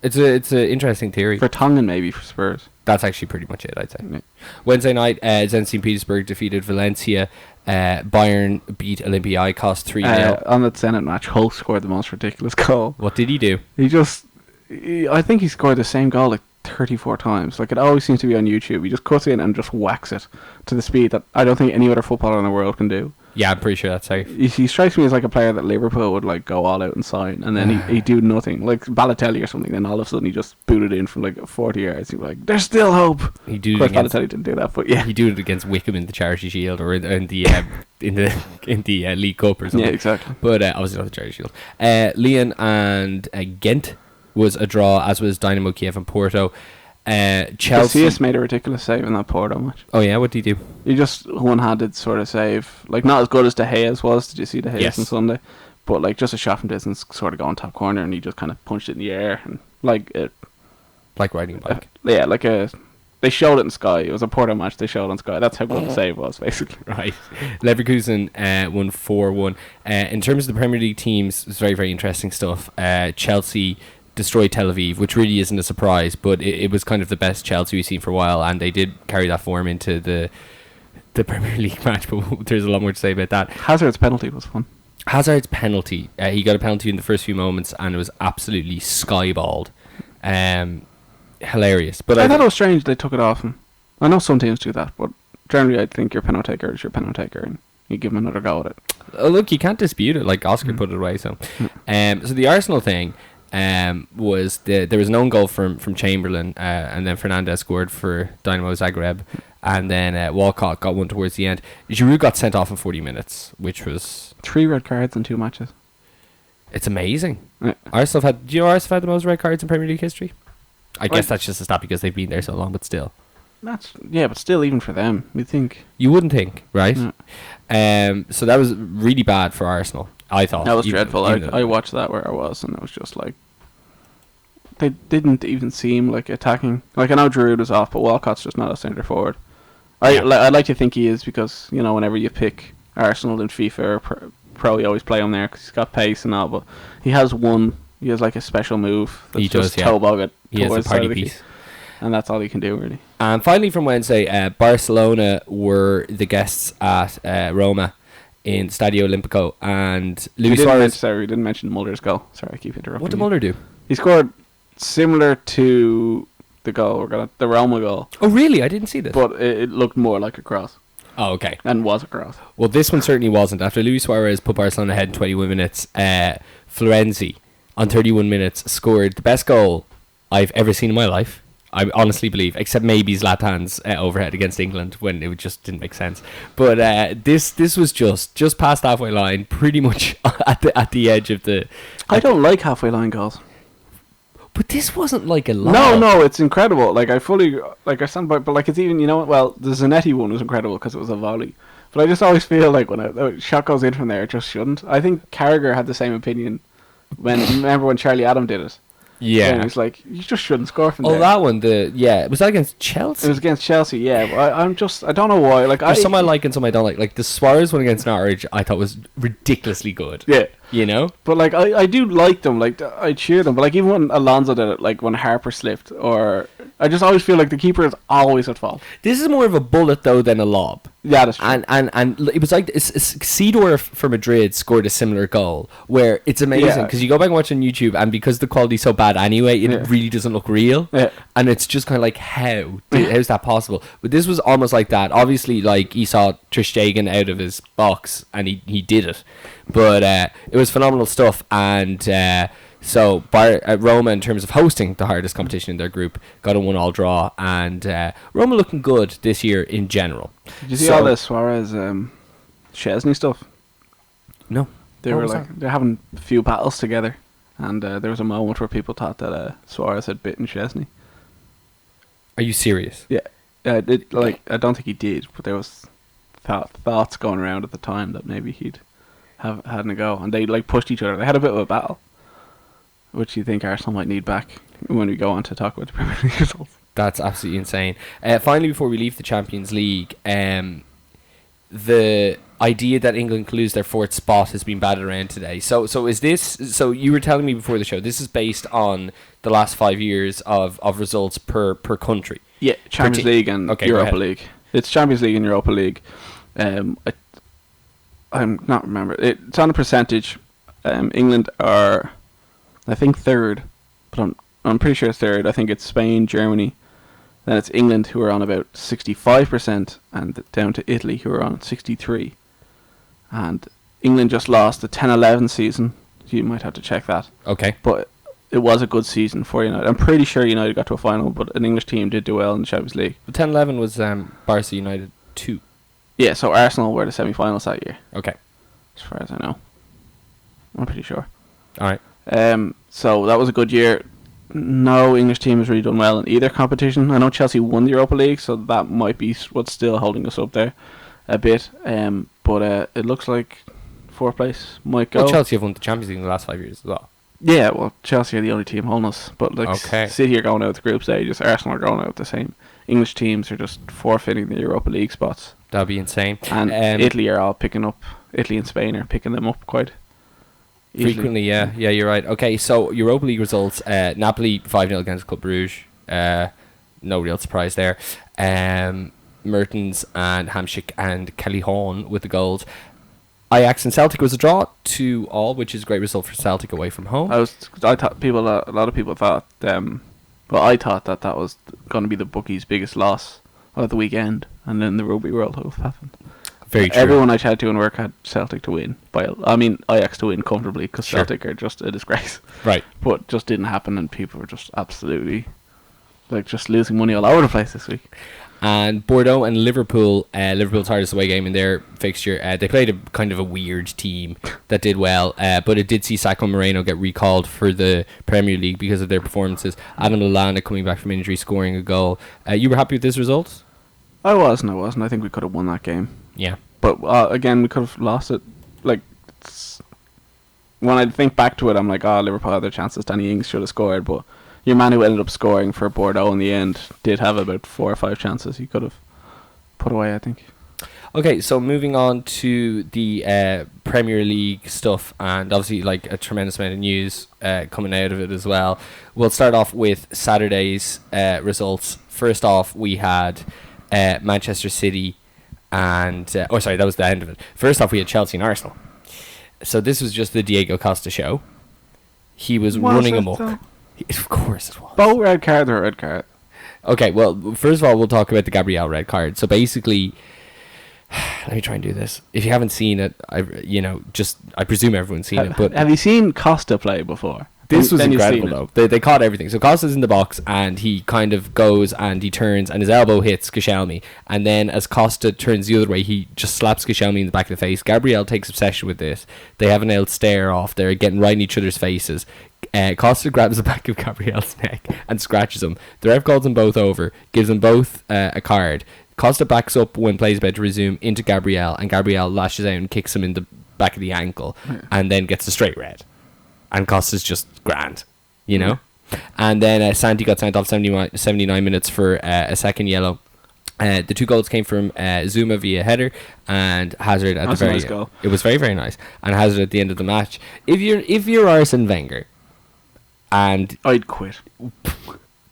It's a interesting theory. For Tongan, maybe for Spurs. That's actually pretty much it, I'd say. Yeah. Wednesday night, Zenit St. Petersburg defeated Valencia. Bayern beat Olympiacos 3-0. On that Zenit match, Hulk scored the most ridiculous goal. What did he do? I think he scored the same goal like 34 times. Like it always seems to be on YouTube. He just cuts in and just whacks it to the speed that I don't think any other footballer in the world can do. Yeah, I'm pretty sure that's safe. He strikes me as like a player that Liverpool would like go all out and sign, and then he'd do nothing. Like Balotelli or something, then all of a sudden he just booted in from like 40 yards. He'd be like, there's still hope. He do of course, Balotelli didn't do that, but yeah. He do it against Wickham in the Charity Shield or in the League Cup or something. Yeah, exactly. But obviously not the Charity Shield. Lyon and Ghent was a draw, as was Dynamo Kiev and Porto. Chelsea made a ridiculous save in that Porto match. Oh yeah, what did he do? He just one-handed sort of save, like not as good as De Gea's was. Did you see De Gea's on Sunday? But like just a shot from distance, sort of going top corner, and he just kind of punched it in the air and like riding a bike. They showed it in Sky. It was a Porto match. They showed it on Sky. That's how good the save was, basically. Right. Leverkusen won 4-1. In terms of the Premier League teams, it's very, very interesting stuff. Chelsea destroyed Tel Aviv, which really isn't a surprise, but it was kind of the best Chelsea we've seen for a while, and they did carry that form into the Premier League match, but there's a lot more to say about that. Hazard's penalty was fun. Hazard's penalty, he got a penalty in the first few moments, and it was absolutely skyballed. Hilarious. But I thought it was strange they took it off him. I know some teams do that, but generally I think your penalty taker is your penalty taker, and you give him another go at it. Look, you can't dispute it, like Oscar put it away, so. So the Arsenal thing, was there was an own goal from Chamberlain, and then Fernandez scored for Dynamo Zagreb, and then Walcott got one towards the end. Giroud got sent off in 40 minutes, which was 3 red cards in 2 matches. It's amazing. Yeah. Arsenal had the most red cards in Premier League history. I guess that's just a stat because they've been there so long, but still. But still, even for them, you'd think. You wouldn't think, right? Yeah. So that was really bad for Arsenal, I thought. That was dreadful. I watched that where I was, and it was just like they didn't even seem like attacking. Like I know Gerrard was off, but Walcott's just not a centre forward. I like to think he is, because whenever you pick Arsenal in FIFA or Pro, you always play him there because he's got pace and all. But he has like a special move that's just toe bog it. He has a party piece. And that's all he can do, really. And finally from Wednesday, Barcelona were the guests at Roma in Stadio Olimpico, and Luis Suarez... We didn't mention Mulder's goal. Sorry, I keep interrupting. What did Mulder do? He scored similar to the Roma goal. Oh, really? I didn't see this. But it looked more like a cross. Oh, okay. And was a cross. Well, this one certainly wasn't. After Luis Suarez put Barcelona ahead in 21 minutes, Florenzi, on 31 minutes, scored the best goal I've ever seen in my life. I honestly believe, except maybe Zlatan's overhead against England when it just didn't make sense. But this was just past halfway line, pretty much at the edge of the... I don't like halfway line goals. But this wasn't like a lot. No, it's incredible. Like I stand by, but like it's even, the Zanetti one was incredible because it was a volley. But I just always feel like when a shot goes in from there, it just shouldn't. I think Carragher had the same opinion remember when Charlie Adam did it. Yeah. And he's like, you just shouldn't score from there. Oh, that one, was that against Chelsea? It was against Chelsea, yeah. But I don't know why. Like, there's some I like and some I don't like. Like, the Suarez one against Norwich, I thought was ridiculously good. Yeah. But, like, I do like them. Like, I cheer them. But, like, even when Alonso did it, like, when Harper slipped, or I just always feel like the keeper is always at fault. This is more of a bullet though than a lob. Yeah, that's true. And it was like Seedorf for Madrid scored a similar goal where it's amazing because you go back and watch on YouTube, and because the quality's so bad anyway, it really doesn't look real. Yeah. And it's just kind of like, how's that possible? But this was almost like that. Obviously, like, he saw Ter Stegen out of his box and he did it. But it was phenomenal stuff. And so Roma, in terms of hosting the hardest competition in their group, got a 1-1 draw, and Roma looking good this year in general. Did you see all the Suarez Szczesny stuff? No. They're having a few battles together, and there was a moment where people thought that Suarez had bitten Szczesny. Are you serious? Yeah. I don't think he did, but there was thoughts going around at the time that maybe he'd have had a go, and they like pushed each other. They had a bit of a battle, which you think Arsenal might need back when we go on to talk about the Premier League results. That's absolutely insane. Finally, before we leave the Champions League, the idea that England could lose their 4th spot has been batted around today. So is this? So you were telling me before the show, this is based on the last 5 years of results per country. Yeah, Champions League and Europa League. It's Champions League and Europa League. I'm not remember. It's on a percentage. England are, I think, 3rd, but I'm pretty sure 3rd. I think it's Spain, Germany. Then it's England, who are on about 65%, and down to Italy, who are on 63%. And England just lost the 10-11 season. You might have to check that. Okay. But it was a good season for United. I'm pretty sure United got to a final, but an English team did do well in the Champions League. The 10-11 was Barca United 2. Yeah, so Arsenal were the semi-finals that year. Okay. As far as I know. I'm pretty sure. All right. So that was a good year. No English team has really done well in either competition. I know Chelsea won the Europa League, so that might be what's still holding us up there a bit. But it looks like 4th place might go. Well, Chelsea have won the Champions League in the last 5 years as well. Yeah, well, Chelsea are the only team holding us. But like, City are going out the group stages. Arsenal are going out the same. English teams are just forfeiting the Europa League spots. That'd be insane. And Italy are all picking up. Italy and Spain are picking them up quite frequently. Yeah, you're right. Okay, so Europa League results: Napoli 5-0 against Club Brugge. No real surprise there. Mertens and Hamsik and Callejon with the goals. Ajax and Celtic was a draw 2-2, which is a great result for Celtic away from home. I thought a lot of people thought. I thought that was going to be the bookies' biggest loss of the weekend, and then the Rugby World Cup happened. Very true. Everyone I chatted to in work had Celtic to win. Ajax to win comfortably, because Celtic are just a disgrace. Right. But just didn't happen, and people were just absolutely just losing money all over the place this week. And Bordeaux and Liverpool, Liverpool's hardest away game in their fixture. They played a kind of a weird team that did well, but it did see Sacco Moreno get recalled for the Premier League because of their performances. Adam Lallana coming back from injury, scoring a goal. You were happy with this result? I wasn't. I think we could have won that game. Yeah. But again, we could have lost it. When I think back to it, I'm like, Liverpool had their chances. Danny Ings should have scored, but your man who ended up scoring for Bordeaux in the end did have about 4 or 5 chances he could have put away, I think. Okay, so moving on to the Premier League stuff, and obviously a tremendous amount of news coming out of it as well. We'll start off with Saturday's results. First off, we had Manchester City and... that was the end of it. First off, we had Chelsea and Arsenal. So this was just the Diego Costa show. He was running amok. Of course it was. Both red cards or red card? Okay, well, first of all, we'll talk about the Gabriel red card. So basically, let me try and do this. If you haven't seen it, I presume everyone's seen it. But have you seen Costa play before? This was incredible, though. They caught everything. So Costa's in the box, and he kind of goes and he turns, and his elbow hits Koscielny. And then as Costa turns the other way, he just slaps Koscielny in the back of the face. Gabriel takes obsession with this. They have an old stare off. They're getting right in each other's faces. Costa grabs the back of Gabriel's neck and scratches him. The ref calls them both over, gives them both a card. Costa backs up when play's about to resume into Gabriel, and Gabriel lashes out and kicks him in the back of the ankle, and then gets a straight red. And Costa's just grand, you know? And then Santi got sent off 79 minutes for a second yellow. The 2 goals came from Zuma via header, and Hazard at the very nice goal. It was very, very nice. And Hazard at the end of the match. If you're Arsene Wenger, and I'd quit.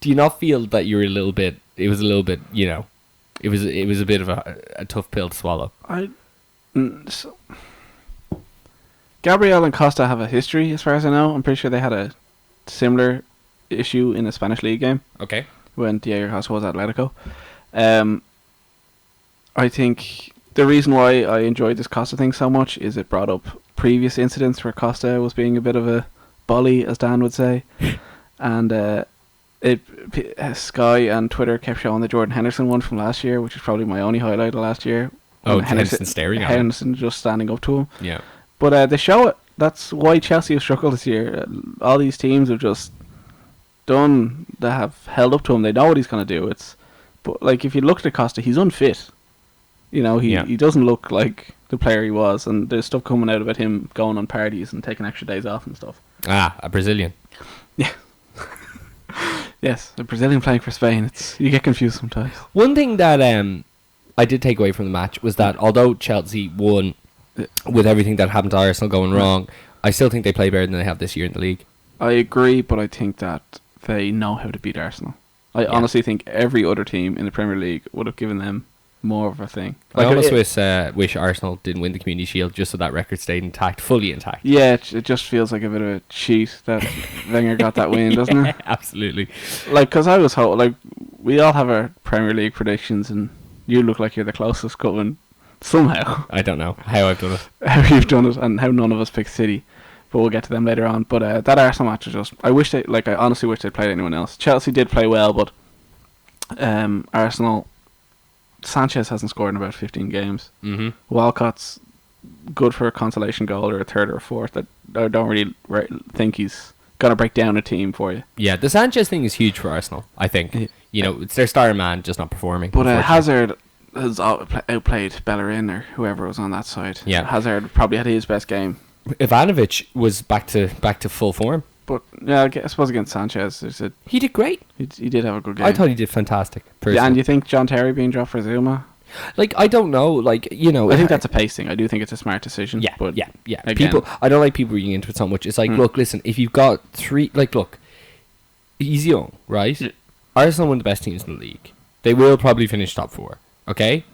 Do you not feel that you're a little bit? It was a little bit, it was a bit of a tough pill to swallow. So, Gabriel and Costa have a history, as far as I know. I'm pretty sure they had a similar issue in a Spanish league game. Okay. When Diego Costa was at Atletico. I think the reason why I enjoyed this Costa thing so much is it brought up previous incidents where Costa was being a bit of a bully, as Dan would say. And Sky and Twitter kept showing the Jordan Henderson one from last year, which is probably my only highlight of last year. Oh, Henderson staring at him. Henderson just standing up to him. Yeah. But they show it. That's why Chelsea have struggled this year. All these teams have just they have held up to him. They know what he's going to do. But like, if you look at Costa, he's unfit. He doesn't look like the player he was, and there's stuff coming out about him going on parties and taking extra days off and stuff. Ah, a Brazilian. Yeah. Yes, a Brazilian playing for Spain. You get confused sometimes. One thing that I did take away from the match was that although Chelsea won with everything that happened to Arsenal going wrong, I still think they play better than they have this year in the league. I agree, but I think that they know how to beat Arsenal. I honestly think every other team in the Premier League would have given them more of a thing. I almost wish Arsenal didn't win the Community Shield just so that record stayed intact, fully intact. Yeah, it just feels like a bit of a cheat that Wenger got that win, doesn't it? Absolutely. Because I was we all have our Premier League predictions, and you look like you're the closest coming somehow. I don't know how I've done it. How you've done it, and how none of us picked City. But we'll get to them later on. But that Arsenal match was just... I honestly wish they'd played anyone else. Chelsea did play well, but Arsenal... Sanchez hasn't scored in about 15 games. Mm-hmm. Walcott's good for a consolation goal or a third or a fourth. I don't really think he's going to break down a team for you. Yeah, the Sanchez thing is huge for Arsenal, I think. It's their star man just not performing. But Hazard has outplayed Bellerin or whoever was on that side. Yeah. Hazard probably had his best game. Ivanovic was back to full form. But yeah, I suppose against Sanchez, he did great. He did have a good game. I thought he did fantastic. Yeah, and you think John Terry being dropped for Zuma? I don't know. I think that's a pace thing. I do think it's a smart decision. Yeah, but yeah. Again, I don't like people reading into it so much. It's like, look, listen, if you've got three, look, he's young, right? Yeah. Arsenal are one of the best teams in the league. They will probably finish top 4, okay?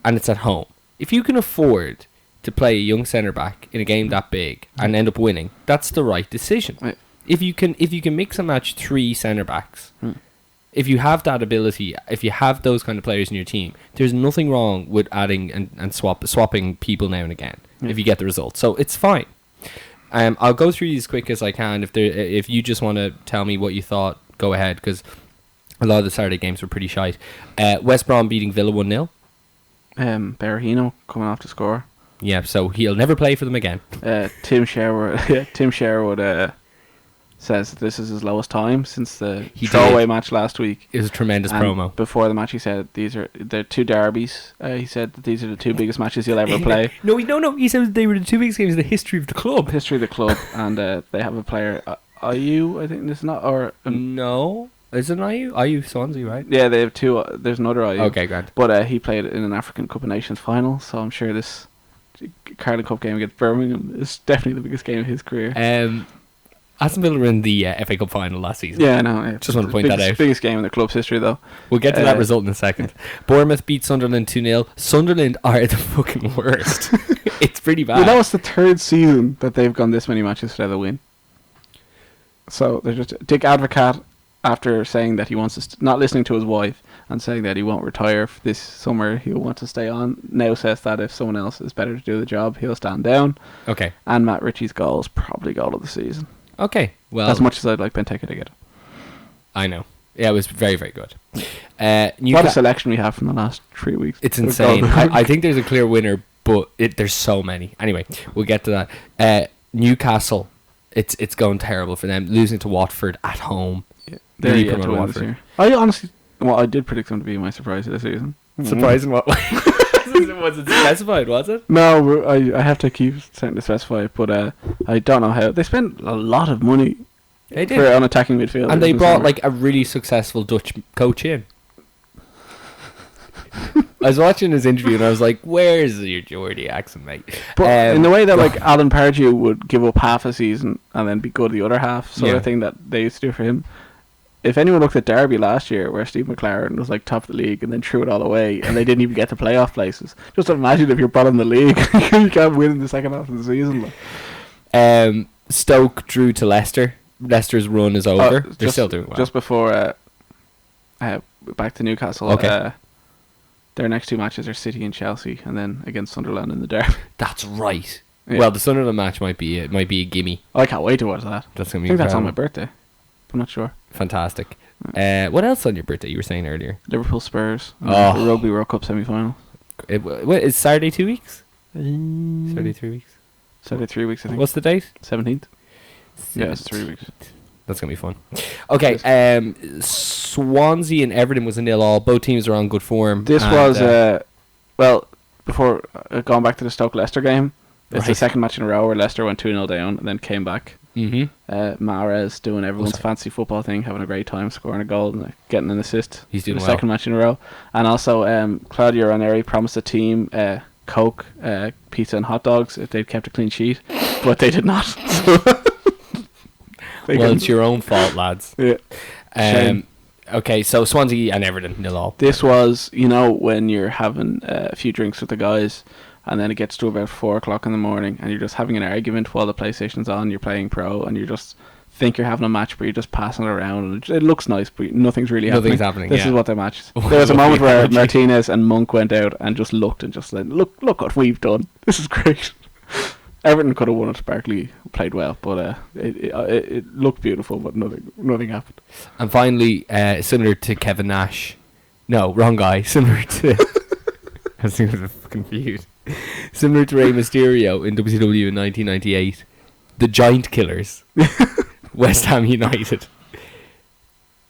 And it's at home. If you can afford to play a young centre back in a game that big and end up winning, that's the right decision. Right. If you can mix and match 3 centre backs, if you have that ability, if you have those kind of players in your team, there's nothing wrong with adding and swapping people now and again if you get the result. So it's fine. I'll go through these as quick as I can. If you just want to tell me what you thought, go ahead, because a lot of the Saturday games were pretty shite. West Brom beating Villa 1-0. Berahino coming off to score. Yeah, so he'll never play for them again. Tim Sherwood says this is his lowest time since the throwaway match last week. It was a tremendous promo. Before the match, he said they're 2 derbies. He said that these are the 2 biggest matches he'll ever play. No. He said they were the 2 biggest games in the history of the club. And they have a player, IU, I think this is not, or no. Is it an IU? IU Swansea, right? Yeah, they have 2. There's another IU. Okay, grand. But he played in an African Cup of Nations final, so I'm sure this Carling Cup game against Birmingham is definitely the biggest game of his career. Aston Villa were in the FA Cup final last season. Yeah, I know. Yeah. Just want to point that out. Biggest game in the club's history, though. We'll get to that result in a second. Bournemouth beat Sunderland 2-0. Sunderland are the fucking worst. It's pretty bad. It's the 3rd season that they've gone this many matches without a win. So they're just Dick Advocat, after saying that he wants to not listening to his wife and saying that he won't retire this summer, he'll want to stay on, now says that if someone else is better to do the job, he'll stand down. Okay. And Matt Ritchie's goal is probably goal of the season. Okay, well, as much as I'd like Benteke to get it. I know. Yeah, it was very, very good. What a selection we have from the last 3 weeks. It's insane. I think there's a clear winner, but there's so many. Anyway, we'll get to that. Newcastle, it's going terrible for them, losing to Watford at home. Yeah, they're yet to win this year. I honestly, I did predict them to be my surprise of the season. Surprise in what way? Was it specified, was it? No, I have to keep trying to specify it, but I don't know how. They spent a lot of money for an attacking midfield. And they brought a really successful Dutch coach in. I was watching his interview and I was like, where's your Geordie accent, mate? But in the way that Alan Pardew would give up half a season and then be good the other half, sort of thing that they used to do for him, if anyone looked at Derby last year, where Steve McLaren was like top of the league and then threw it all away, and they didn't even get to playoff places. Just imagine if you're bottom of the league, you can't win in the second half of the season. Stoke drew to Leicester. Leicester's run is over. They're still doing well. Just before back to Newcastle. Okay. Their next two matches are City and Chelsea, and then against Sunderland in the Derby. That's right. Yeah. Well, the Sunderland match might be a gimme. I can't wait to watch that. That's gonna be. I think that's on incredible. my birthday. I'm not sure. Fantastic. What else on your birthday? You were saying earlier. Liverpool Spurs. Oh. Rugby World Cup semi-final. What is Saturday 2 weeks? Saturday 3 weeks. Saturday 3 weeks, I think. What's the date? 17th. Yeah, it's 3 weeks. That's gonna be fun. Okay. Swansea and Everton was a 0-0. Both teams are on good form. This was before going back to the Stoke Leicester game. It's the second match in a row where Leicester went 2-0 down and then came back. Mm-hmm. Mahrez doing everyone's fancy football thing, having a great time, scoring a goal and getting an assist. He's doing the well. second match in a row. And also, Claudio Ranieri promised the team Coke, pizza and hot dogs if they'd kept a clean sheet, but they did not. Well, it's your own fault, lads. Yeah. Okay, so Swansea and Everton 0-0. This was, when you're having a few drinks with the guys, and then it gets to about 4 o'clock in the morning, and you're just having an argument while the PlayStation's on, you're playing Pro, and you just think you're having a match, but you're just passing it around, and it looks nice, but nothing's really happening. Nothing's happening, This yeah. is what the match is. There was a moment where Martinez and Monk went out and just looked and just said, look what we've done. This is great. Everton could have won it. Barkley played well, but it looked beautiful, but nothing happened. And finally, similar to Kevin Nash. No, wrong guy. Similar to... I was confused. Similar to Rey Mysterio in WCW in 1998. The Giant Killers. West Ham United.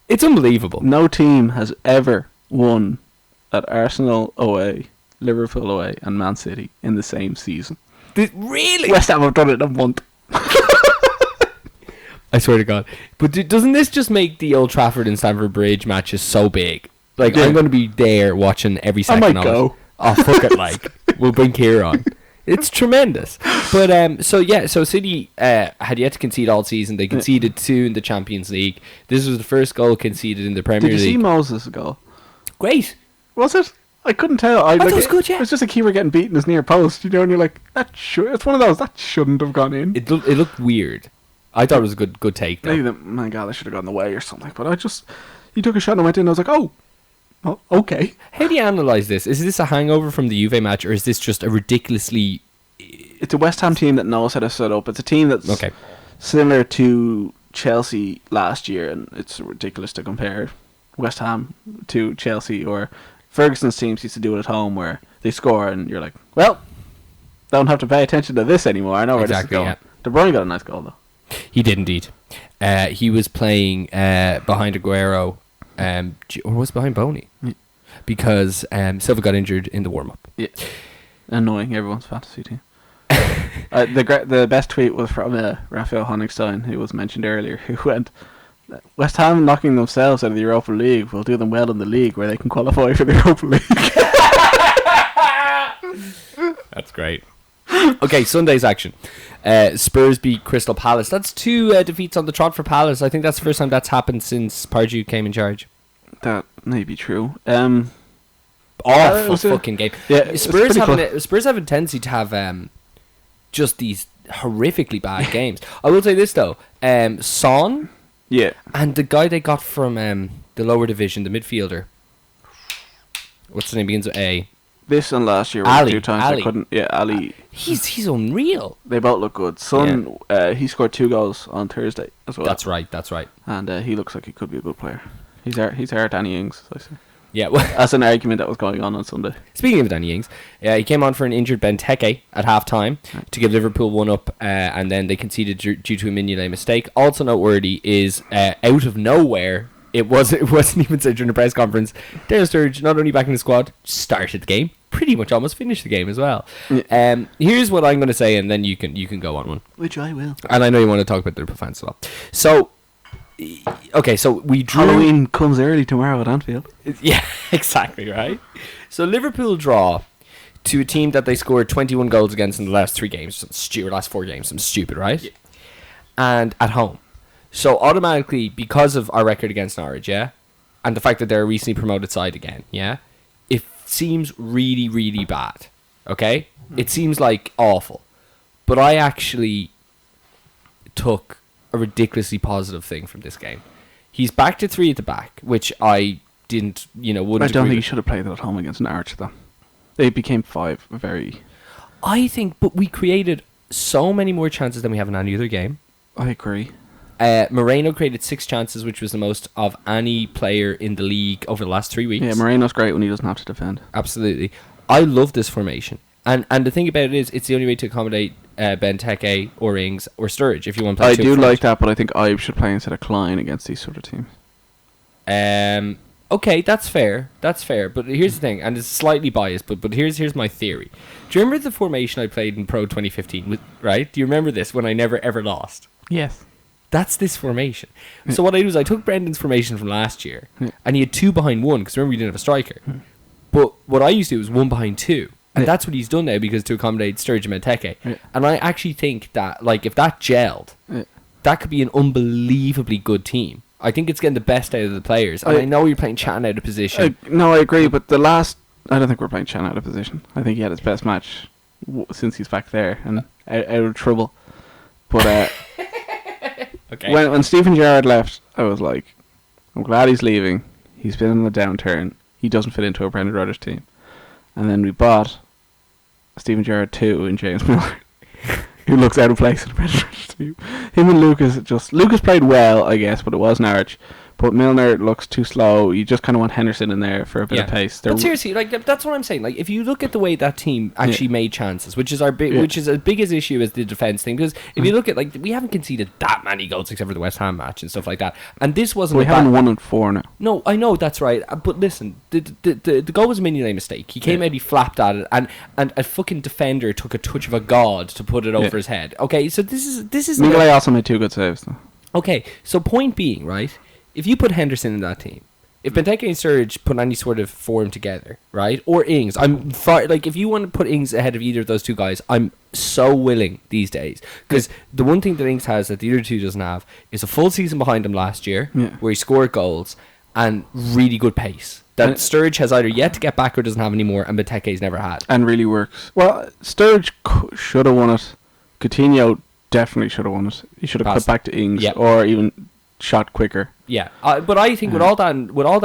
It's unbelievable. No team has ever won at Arsenal away, Liverpool away, and Man City in the same season. Really? West Ham have done it in a month. I swear to God. But doesn't this just make the Old Trafford and Stamford Bridge matches so big? Like, Yeah. I'm going to be there watching every I second might of go. it. Oh, fuck it, like. We'll bring Keir on. It's tremendous. But, so City had yet to concede all season. They conceded 2 in the Champions League. This was the first goal conceded in the Premier Did you League. see Moses' goal? Great. Was it? I couldn't tell. thought it was good, yeah. It was just a keeper getting beaten his near post, and you're like, it's one of those, that shouldn't have gone in. It looked weird. I thought it was a good take, though. Maybe my God, I should have gone the way or something. But he took a shot and went in. I was like, oh, okay. How do you analyse this? Is this a hangover from the Juve match, or is this just a ridiculously... It's a West Ham team that knows how to set up. It's a team that's similar to Chelsea last year, and it's ridiculous to compare West Ham to Chelsea, or Ferguson's teams used to do it at home where they score and you're like, well, don't have to pay attention to this anymore. I know where this is going. Yeah. De Bruyne got a nice goal, though. He did indeed. He was playing behind Aguero, or was it behind Boney? Yeah. Because Silva got injured in the warm-up. Yeah. Annoying everyone's fantasy team. The best tweet was from Raphael Honigstein, who was mentioned earlier, who went, West Ham knocking themselves out of the Europa League will do them well in the league where they can qualify for the Europa League. That's great. Okay, Sunday's action. Spurs beat Crystal Palace. That's 2 defeats on the trot for Palace. I think that's the first time that's happened since Pardew came in charge. That may be true. Awful fucking game. Yeah, Spurs have a tendency to have just these horrifically bad games. I will say this though, Son, and the guy they got from the lower division, the midfielder. What's the name? Begins with A. This and last year were Ali, 2 times Ali. they couldn't. Yeah, Ali. He's unreal. They both look good. Son, he scored 2 goals on Thursday as well. That's right. And he looks like he could be a good player. He's our Danny Ings, I say. Yeah, well, that's an argument that was going on Sunday. Speaking of Danny Ings, he came on for an injured Benteke at half-time to give Liverpool 1 up, and then they conceded due to a Mignolet mistake. Also noteworthy is, out of nowhere, it wasn't even said during the press conference, Dale Sturridge, not only back in the squad, started the game, pretty much almost finished the game as well. Yeah. Here's what I'm going to say, and then you can go on one. Which I will. And I know you want to talk about the Liverpool fans as well. So... Okay, so we drew... Halloween comes early tomorrow at Anfield. Yeah, exactly, right? So Liverpool draw to a team that they scored 21 goals against in the last 3 games. Last 4 games. Something stupid, right? Yeah. And at home. So automatically, because of our record against Norwich, yeah, and the fact that they're a recently promoted side again, yeah, it seems really, really bad. Okay, it seems like awful, but I actually took a ridiculously positive thing from this game. He's back to 3 at the back, which I didn't, wouldn't. I don't agree think he with. should have played that at home against Norwich, though. It became 5 very... I think, but we created so many more chances than we have in any other game. I agree. Moreno created 6 chances, which was the most of any player in the league over the last 3 weeks. Yeah, Moreno's great when he doesn't have to defend. Absolutely. I love this formation. And the thing about it is, it's the only way to accommodate Benteke or Ings or Sturridge if you want to play I two do front. like that, but I think Ibe should play instead of Klein against these sort of teams. Okay, that's fair. That's fair. But here's the thing, and it's slightly biased, but here's my theory. Do you remember the formation I played in Pro 2015? Right? Do you remember this when I never ever lost? Yes. That's this formation. So what I do is I took Brendan's formation from last year, and he had 2 behind 1, because remember we didn't have a striker. But what I used to do was 1 behind 2. And that's what he's done now, because to accommodate Sturridge and Benteke. And I actually think that, like, if that gelled, that could be an unbelievably good team. I think it's getting the best out of the players. And I know you're playing Chan out of position. No, I agree, but I don't think we're playing Chan out of position. I think he had his best match since he's back there and out of trouble. But Okay. when Stephen Gerrard left, I was like, I'm glad he's leaving. He's been in a downturn. He doesn't fit into a Brendan Rodgers team. And then we bought Stephen Gerrard 2 in James Miller, who looks out of place in the Brendan Rodgers team. Him and Lucas played well, I guess, but it was Norwich. But Milner looks too slow. You just kind of want Henderson in there for a bit of pace. But seriously, like that's what I'm saying. Like if you look at the way that team actually made chances, which is which is as big as issue as the defense thing, because if you look at we haven't conceded that many goals except for the West Ham match and stuff like that, and this wasn't. We haven't won in 4 now. No, I know that's right, but listen, the goal was a mini mistake. He came out, he flapped at it, and a fucking defender took a touch of a god to put it over his head. Okay, so this is. Miguel also made 2 good saves though. Okay, so point being, right? If you put Henderson in that team, if Benteke and Sturridge put any sort of form together, right, or Ings, if you want to put Ings ahead of either of those 2 guys, I'm so willing these days, because the one thing that Ings has that the other 2 doesn't have is a full season behind him last year, where he scored goals and really good pace that Sturridge has either yet to get back or doesn't have anymore, and Benteke's never had, and really works. Well, Sturridge should have won it. Coutinho definitely should have won it. He should have put back to Ings, or even shot quicker. Yeah, but I think with all that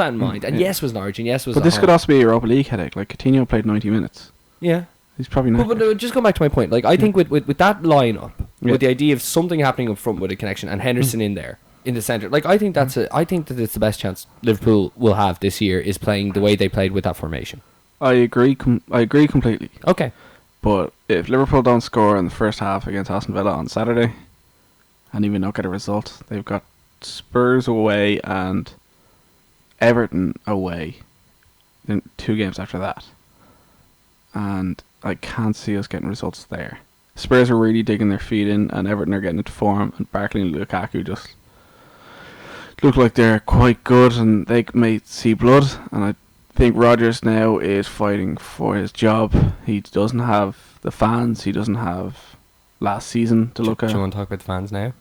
in mind, and yes was Norwich, and yes was. But this could also be a Europa League headache. Like Coutinho played 90 minutes. Yeah, he's probably not. But just go back to my point. Like I think with that lineup, with the idea of something happening up front with a connection and Henderson in there in the centre, like I think that it's the best chance Liverpool will have this year is playing the way they played with that formation. I agree. I agree completely. Okay, but if Liverpool don't score in the first half against Aston Villa on Saturday, and even not get a result, they've got Spurs away and Everton away in 2 games after that, and I can't see us getting results there. Spurs are really digging their feet in, and Everton are getting into form, and Barkley and Lukaku just look like they're quite good, and they may see blood. And I think Rodgers now is fighting for his job. He doesn't have the fans. He doesn't have last season to look at. Do you want to talk about the fans now?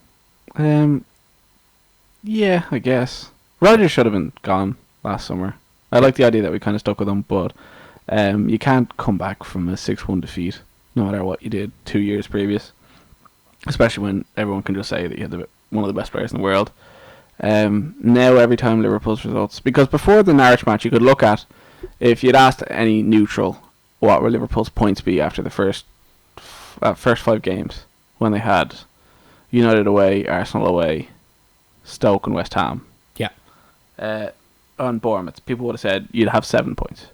Yeah, I guess. Rodgers should have been gone last summer. I like the idea that we kind of stuck with him, but you can't come back from a 6-1 defeat, no matter what you did 2 years previous. Especially when everyone can just say that you had one of the best players in the world. Now every time Liverpool's results... Because before the Norwich match, you could look at, if you'd asked any neutral, what would Liverpool's points be after the first 5 games, when they had United away, Arsenal away, Stoke and West Ham. Yeah. On Bournemouth, people would have said you'd have 7 points.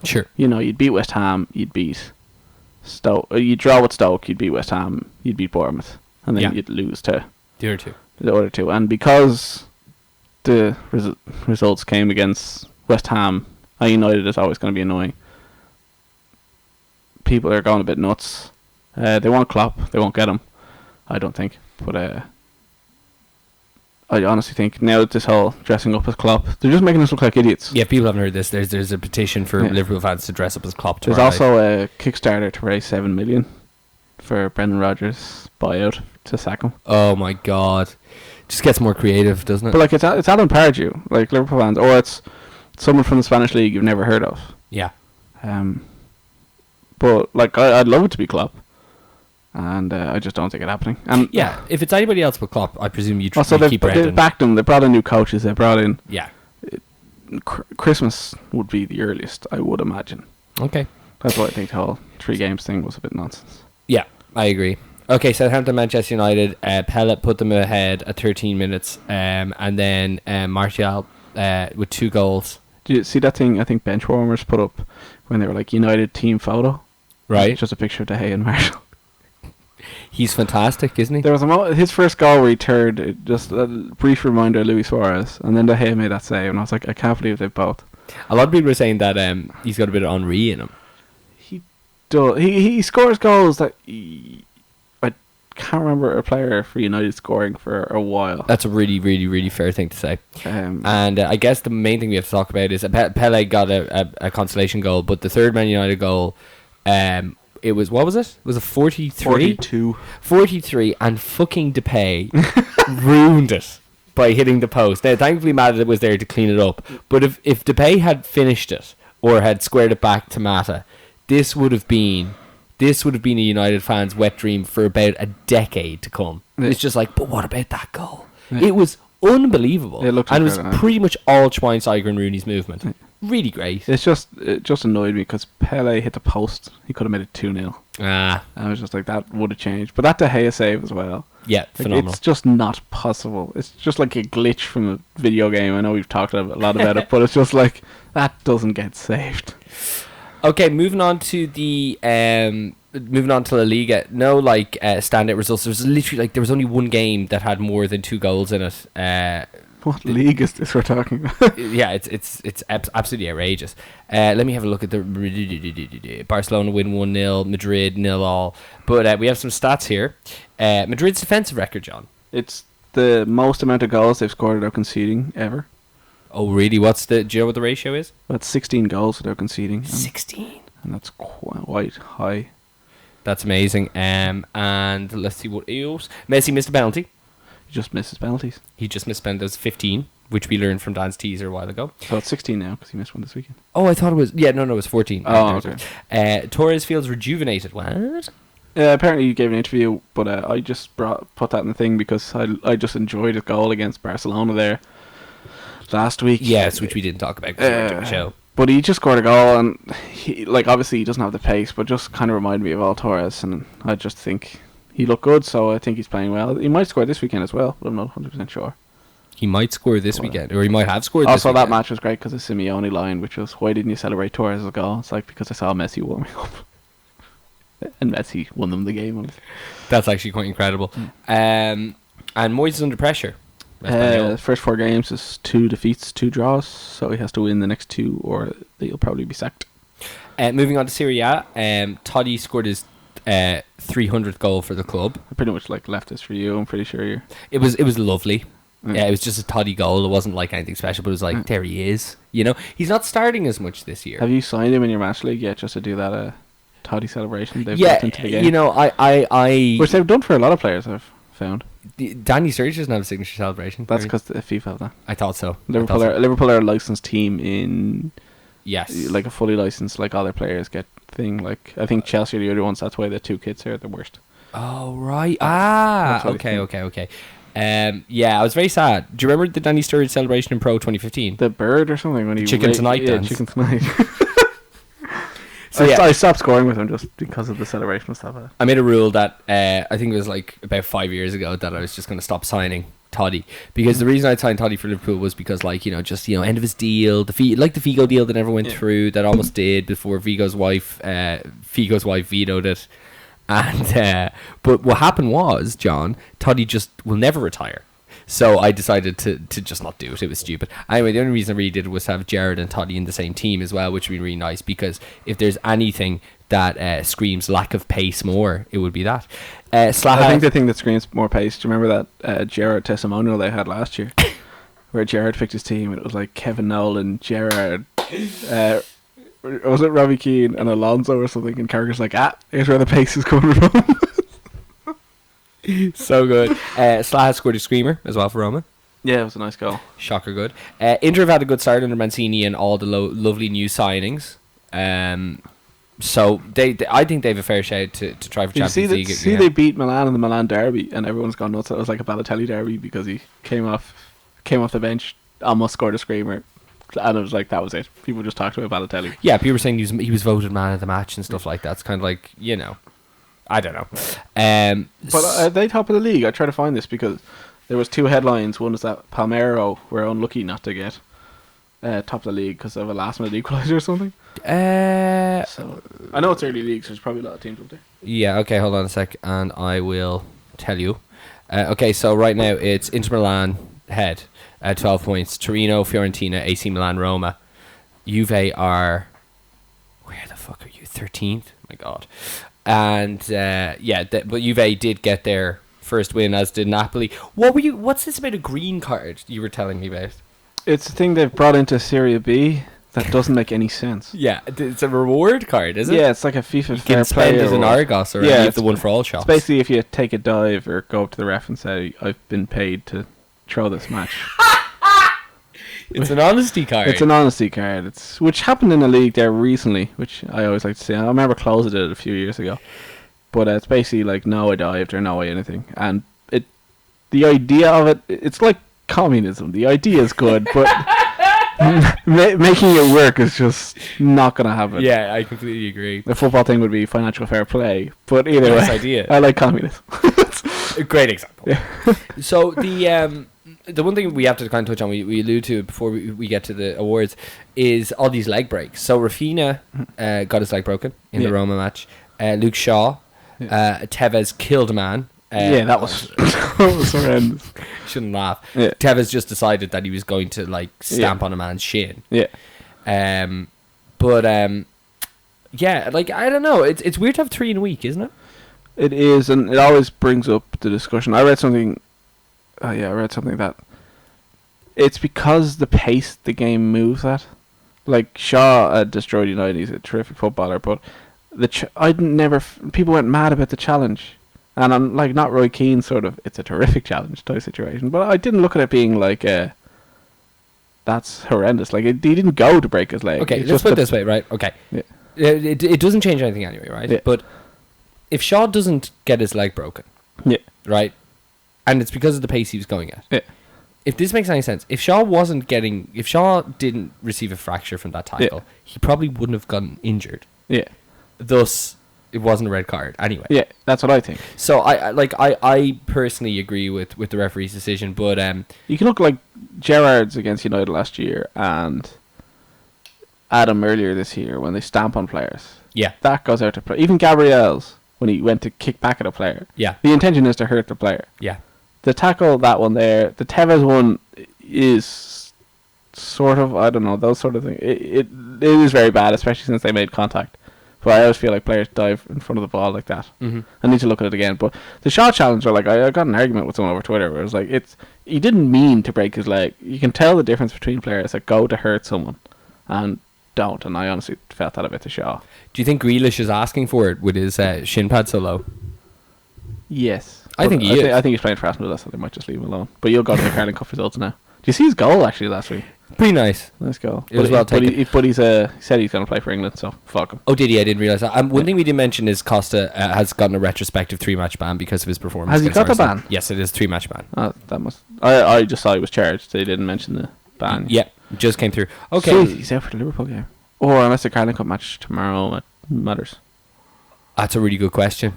Sure. You'd beat West Ham, you'd beat Stoke. You'd draw with Stoke, you'd beat West Ham, you'd beat Bournemouth, and then you'd lose to the other two. And because the results came against West Ham, and United is always going to be annoying, people are going a bit nuts. They want Klopp, they won't get him, I don't think. But I honestly think now that this whole dressing up as Klopp, they're just making us look like idiots. Yeah, people haven't heard this. There's a petition for Liverpool fans to dress up as Klopp. There's also a Kickstarter to raise 7 million for Brendan Rodgers buyout to sack him. Oh my god! Just gets more creative, doesn't it? But like it's Alan Pardew, like Liverpool fans, or it's someone from the Spanish league you've never heard of. Yeah. But like I'd love it to be Klopp, and I just don't think it's happening. And yeah, if it's anybody else but Klopp, I presume you'd also keep Brendan. they've backed him. They brought in new coaches. They brought in Yeah. Christmas would be the earliest, I would imagine. Okay. That's why I think the whole 3 games thing was a bit nonsense. Yeah, I agree. Okay, Southampton, Manchester United. Pellet put them ahead at 13 minutes, and then Martial with 2 goals. Did you see that thing I think Benchwarmers put up when they were like United team photo? Right. It's just a picture of De Gea and Martial. He's fantastic, isn't he? There was his first goal where he turned, just a brief reminder of Luis Suarez, and then De Gea made that save, and I was like, I can't believe they both. A lot of people are saying that he's got a bit of Henri in him. He does. He scores goals that I can't remember a player for United scoring for a while. That's a really, really, really fair thing to say. And I guess the main thing we have to talk about is Pele got a consolation goal, but the third Man United goal, it was, what was it? It was a 43? 43, and fucking Depay ruined it by hitting the post. Now, thankfully, Mata was there to clean it up. But if Depay had finished it, or had squared it back to Mata, this would have been a United fan's wet dream for about a decade to come. Yeah. It's just like, but what about that goal? Yeah. It was unbelievable. It was pretty much all Schweinsteiger and Rooney's movement. Yeah. Really great. It just annoyed me because Pele hit the post. He could have made it 2-0. Ah. I was just like, that would have changed. But that De Gea save as well. Yeah, phenomenal. It's just not possible. It's just like a glitch from a video game. I know we've talked a lot about it, but it's just like, that doesn't get saved. Okay, moving on to La Liga. No standout results. There's literally there was only one game that had more than 2 goals in it. What league is this we're talking about? Yeah, it's absolutely outrageous. Let me have a look at the Barcelona win 1-0, Madrid 0-0. But we have some stats here. Madrid's defensive record, John. It's the most amount of goals they've scored without conceding ever. Oh, really? Do you know what the ratio is? That's 16 goals without conceding. 16? And that's quite high. That's amazing. And let's see what else. Messi missed a penalty. He just misses penalties. He just missed penalties. 15, which we learned from Dan's teaser a while ago. So it's 16 now because he missed one this weekend. Oh, I thought it was... Yeah, no, it was 14. Oh, okay. Torres feels rejuvenated. What? Apparently he gave an interview, but I just put that in the thing because I just enjoyed his goal against Barcelona there last week. Yes, which we didn't talk about because we were doing the show. But he just scored a goal, and he, obviously he doesn't have the pace, but just kind of reminded me of Al Torres, and I just think he looked good, so I think he's playing well. He might score this weekend as well, but I'm not 100% sure. He might score this weekend, or he might have scored this weekend. Also, that match was great because the Simeone line, which was, why didn't you celebrate Torres' goal? It's like, because I saw Messi warming up. And Messi won them the game. That's actually quite incredible. And Moyes is under pressure. First 4 games is 2 defeats, 2 draws, so he has to win the next 2 or he'll probably be sacked. Moving on to Serie A, Toddy scored his 300th goal for the club. I pretty much left this for you. I'm pretty sure it was lovely. Yeah, it was just a Toddy goal. It wasn't anything special, but it was there he is. You know, he's not starting as much this year. Have you signed him in your match league yet, just to do that Toddy celebration they've built into the game? You know, I which they've done for a lot of players, I've found. Danny Sturridge doesn't have a signature celebration. That's because the FIFA have that. I thought so. Liverpool are a licensed team in... Yes. Like a fully licensed, all their players get thing. I think Chelsea are the other ones, that's why the 2 kids are the worst. Oh, right. Okay. Yeah, I was very sad. Do you remember the Danny Sturridge celebration in Pro 2015? The bird or something? When he Chicken Tonight dance. Chicken Tonight. So I stopped scoring with him just because of the celebration and stuff. I made a rule that I think it was about 5 years ago that I was just going to stop signing Toddy, because the reason I signed Toddy for Liverpool was because end of his deal, the Figo deal that never went through, that almost did before Figo's wife vetoed it, and but what happened was, John, Toddy just will never retire. So I decided to just not do it. It was stupid. Anyway, the only reason I really did it was to have Gerrard and Toddy in the same team as well, which would be really nice, because if there's anything that screams lack of pace more, it would be that. I think the thing that screams more pace, do you remember that Gerrard testimonial they had last year? Where Gerrard picked his team, and it was like Kevin Nolan, Gerrard, was it Robbie Keane and Alonso or something, and Carragher's like, here's where the pace is coming from. So good. Salah has scored a screamer as well for Roma. Yeah, it was a nice goal. Shocker good. Inter have had a good start under Mancini and all the lovely new signings. So I think they have a fair shout to try for Champions League. See, they beat Milan in the Milan derby, and everyone's gone nuts. It was like a Balotelli derby because he came off the bench, almost scored a screamer, and it was like that was it. People just talked about Balotelli. Yeah, people were saying he was voted man of the match and stuff like that. It's kind of like, I don't know. But are they top of the league? I tried to find this because there was two headlines. One is that Palmero were unlucky not to get top of the league because of a last minute equaliser or something. So I know it's early league, so there's probably a lot of teams up there. Yeah, okay, hold on a sec, and I will tell you. Okay, so right now it's Inter Milan head at 12 points. Torino, Fiorentina, AC Milan, Roma. Juve are... Where the fuck are you? 13th? My God. And, but Juve did get their first win, as did Napoli. What's this about a green card you were telling me about? It's a thing they've brought into Serie B that doesn't make any sense. Yeah, it's a reward card, is it? Yeah, it's like a FIFA you fair can spend play as an Argos or it's the one for all shops. It's basically if you take a dive or go up to the ref and say, I've been paid to throw this match. It's an honesty card. It's an honesty card. Which happened in a league there recently, which I always like to say. I remember Close did it a few years ago. But it's basically like, no, I dived or no, I anything. And the idea of it, it's like communism. The idea is good, but making it work is just not going to happen. Yeah, I completely agree. The football thing would be financial fair play, but either way, idea. I like communism. A great example. Yeah. So the one thing we have to kind of touch on, we allude to it before we get to the awards, is all these leg breaks. So Rafinha got his leg broken in the Roma match. Luke Shaw, Tevez killed a man. That was horrendous. Shouldn't laugh. Yeah. Tevez just decided that he was going to stamp on a man's shin. Yeah. I don't know. It's weird to have 3 in a week, isn't it? It is, and it always brings up the discussion. I read something that it's because the pace the game moves at. Like Shaw destroyed United. He's a terrific footballer, but people went mad about the challenge. And I'm like not Roy Keane sort of, it's a terrific challenge type situation. But I didn't look at it being like, that's horrendous. Like, he didn't go to break his leg. Okay, let's put it this way, right? Okay. Yeah. It doesn't change anything anyway, right? Yeah. But if Shaw doesn't get his leg broken, right? And it's because of the pace he was going at. Yeah. If this makes any sense, if Shaw didn't receive a fracture from that tackle, he probably wouldn't have gotten injured. Yeah. Thus, it wasn't a red card anyway. Yeah, that's what I think. So I personally agree with the referee's decision, but you can look like Gerrard's against United last year and Adam earlier this year when they stamp on players. Yeah, that goes out to play. Even Gabriel's when he went to kick back at a player. Yeah, the intention is to hurt the player. Yeah, the tackle, that one there, the Tevez one is sort of, I don't know, those sort of things. It is very bad, especially since they made contact. But I always feel like players dive in front of the ball like that. Mm-hmm. I need to look at it again. But the shot challenge, I got an argument with someone over Twitter where it was like, he didn't mean to break his leg. You can tell the difference between players that go to hurt someone and don't. And I honestly felt that a bit to Shaw. Do you think Grealish is asking for it with his shin pad so low? Yes. I think he is. I think he's playing for Aston Villa, so they might just leave him alone. But you'll go to the Carling Cup results now. Do you see his goal actually last week? Pretty nice. Nice goal. It was well taken. But he said he's going to play for England, so fuck him. Oh, did he? I didn't realise that. One thing we didn't mention is Costa has gotten a retrospective 3-match ban because of his performance. Has he got the ban? Yes, it is 3-match ban. That must. I just saw he was charged. They didn't mention the ban. Yeah, just came through. Okay. So he's out for the Liverpool game. Or unless the Carling Cup match tomorrow matters. That's a really good question.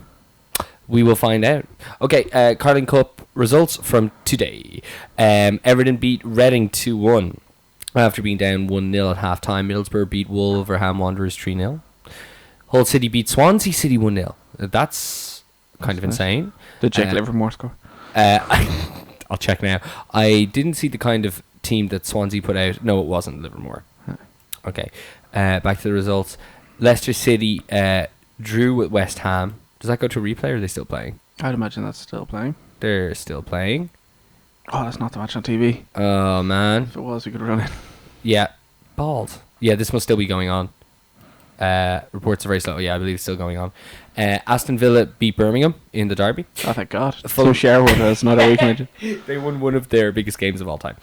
We will find out. Okay, Carling Cup results from today. Everton beat Reading 2-1 after being down 1-0 at half-time. Middlesbrough beat Wolverhampton Wanderers 3-0. Hull City beat Swansea City 1-0. That's kind of insane. Did Jake Livermore score? I'll check now. I didn't see the kind of team that Swansea put out. No, it wasn't Livermore. Okay, back to the results. Leicester City drew with West Ham. Does that go to replay or are they still playing? I'd imagine that's still playing. They're still playing. Oh, that's not the match on TV. Oh, man. If it was, we could run it. Yeah. Balls. Yeah, this must still be going on. Reports are very slow. Yeah, I believe it's still going on. Aston Villa beat Birmingham in the derby. Oh, thank God. Fulham shareholders, not a weekend. They won one of their biggest games of all time.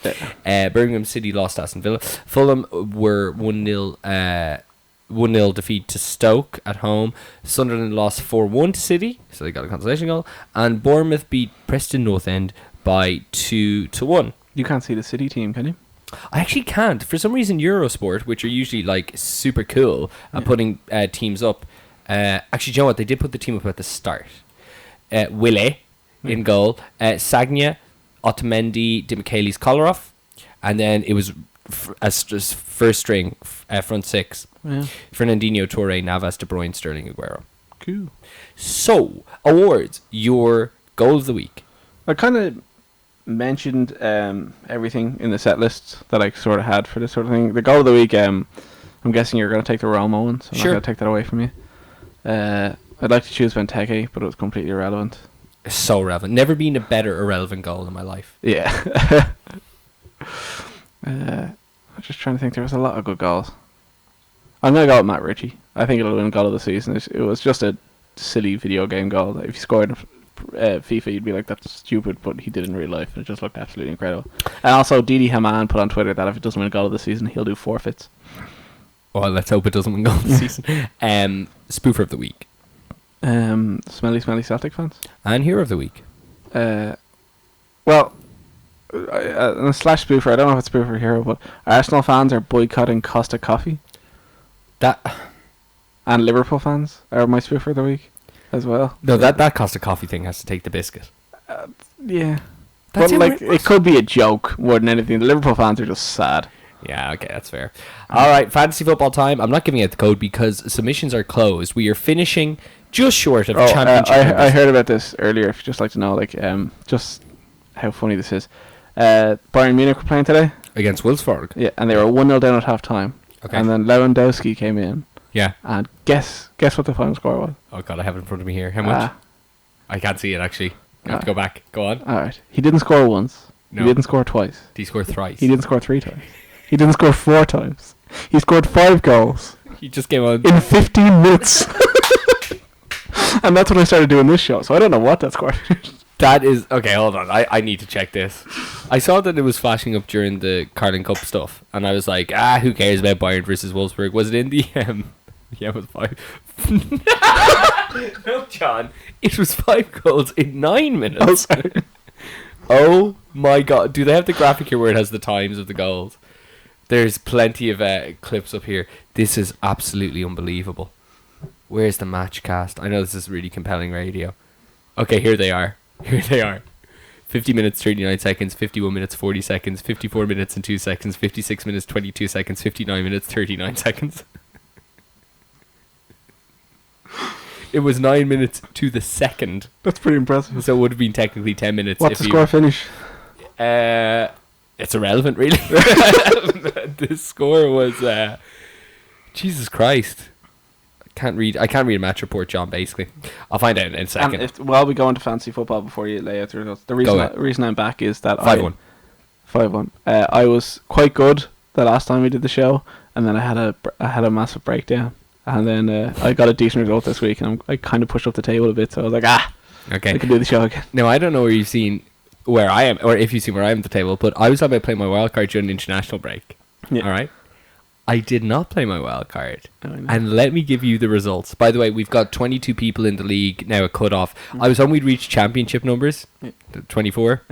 Birmingham City lost to Aston Villa. Fulham were 1-0 defeat to Stoke at home. Sunderland lost 4-1 to City, so they got a consolation goal. And Bournemouth beat Preston North End by 2-1. You can't see the City team, can you? I actually can't. For some reason, Eurosport, which are usually like super cool at putting teams up. Actually, do you know what? They did put the team up at the start. Willie in goal. Sagna, Otamendi, Demichelis, Kolarov. And then it was first string, front six. Yeah. Fernandinho, Torre, Navas, De Bruyne, Sterling, Aguero. Cool. So, awards. Your goal of the week. I kind of mentioned everything in the set list that I sort of had for this sort of thing. The goal of the week, I'm guessing you're going to take the Romo one, so I'm not going to take that away from you. I'd like to choose Benteke, but it was completely irrelevant. So relevant. Never been a better irrelevant goal in my life. Yeah. I'm just trying to think. There was a lot of good goals. I'm going to go with Matt Ritchie. I think it'll win goal of the season. It was just a silly video game goal. If you scored in FIFA, you'd be like, that's stupid, but he did in real life, and it just looked absolutely incredible. And also, Didi Hamann put on Twitter that if it doesn't win goal of the season, he'll do forfeits. Well, let's hope it doesn't win goal of the season. Spoofer of the week. Smelly Celtic fans. And hero of the week. Well, slash spoofer, I don't know if it's spoofer or hero, but Arsenal fans are boycotting Costa Coffee. And Liverpool fans are my spoofer of the week as well. No, that Costa Coffee thing has to take the biscuit. Yeah. That's but like, it could be a joke more than anything. The Liverpool fans are just sad. Yeah, okay, that's fair. All right, fantasy football time. I'm not giving out the code because submissions are closed. We are finishing just short of championship. I heard about this earlier. If you'd just like to know, like, just how funny this is. Bayern Munich were playing today against Wolfsburg. Yeah, and they were 1-0 down at half time. Okay. And then Lewandowski came in. Yeah. And guess what the final score was? Oh God, I have it in front of me here. How much? I can't see it actually. I have to go back. Go on. All right. He didn't score once. No. He didn't score twice. Did he score thrice? He didn't score 3 times. He didn't score 4 times. He scored 5 goals. He just came on in 15 minutes. And that's when I started doing this show. So I don't know what that score is. That is okay. Hold on, I need to check this. I saw that it was flashing up during the Carling Cup stuff, and I was like, who cares about Bayern versus Wolfsburg? Was it in the Yeah, it was 5. No, John, it was 5 goals in 9 minutes. Okay. Oh my God! Do they have the graphic here where it has the times of the goals? There's plenty of clips up here. This is absolutely unbelievable. Where's the match cast? I know this is really compelling radio. Okay, here they are. Here they are. 50 minutes, 39 seconds, 51 minutes, 40 seconds, 54 minutes and 2 seconds, 56 minutes, 22 seconds, 59 minutes, 39 seconds. It was 9 minutes to the second. That's pretty impressive. So it would have been technically 10 minutes. What's the score finish? It's irrelevant, really. The score was... Jesus Christ. I can't read a match report, John, basically. I'll find out in a second. And while we go into fantasy football before you lay out the results, the reason I'm back is that 5-1. 5-1. I was quite good the last time we did the show, and then I had a massive breakdown. And then I got a decent result this week, and I kind of pushed up the table a bit, so I was like, okay, I can do the show again. Now, I don't know where I am, or if you've seen where I am at the table, but I was about to play my wild card during the international break. Yeah. All right? I did not play my wild card. And let me give you the results. By the way, we've got 22 people in the league now at cut-off. I was hoping we'd reach championship numbers, 24.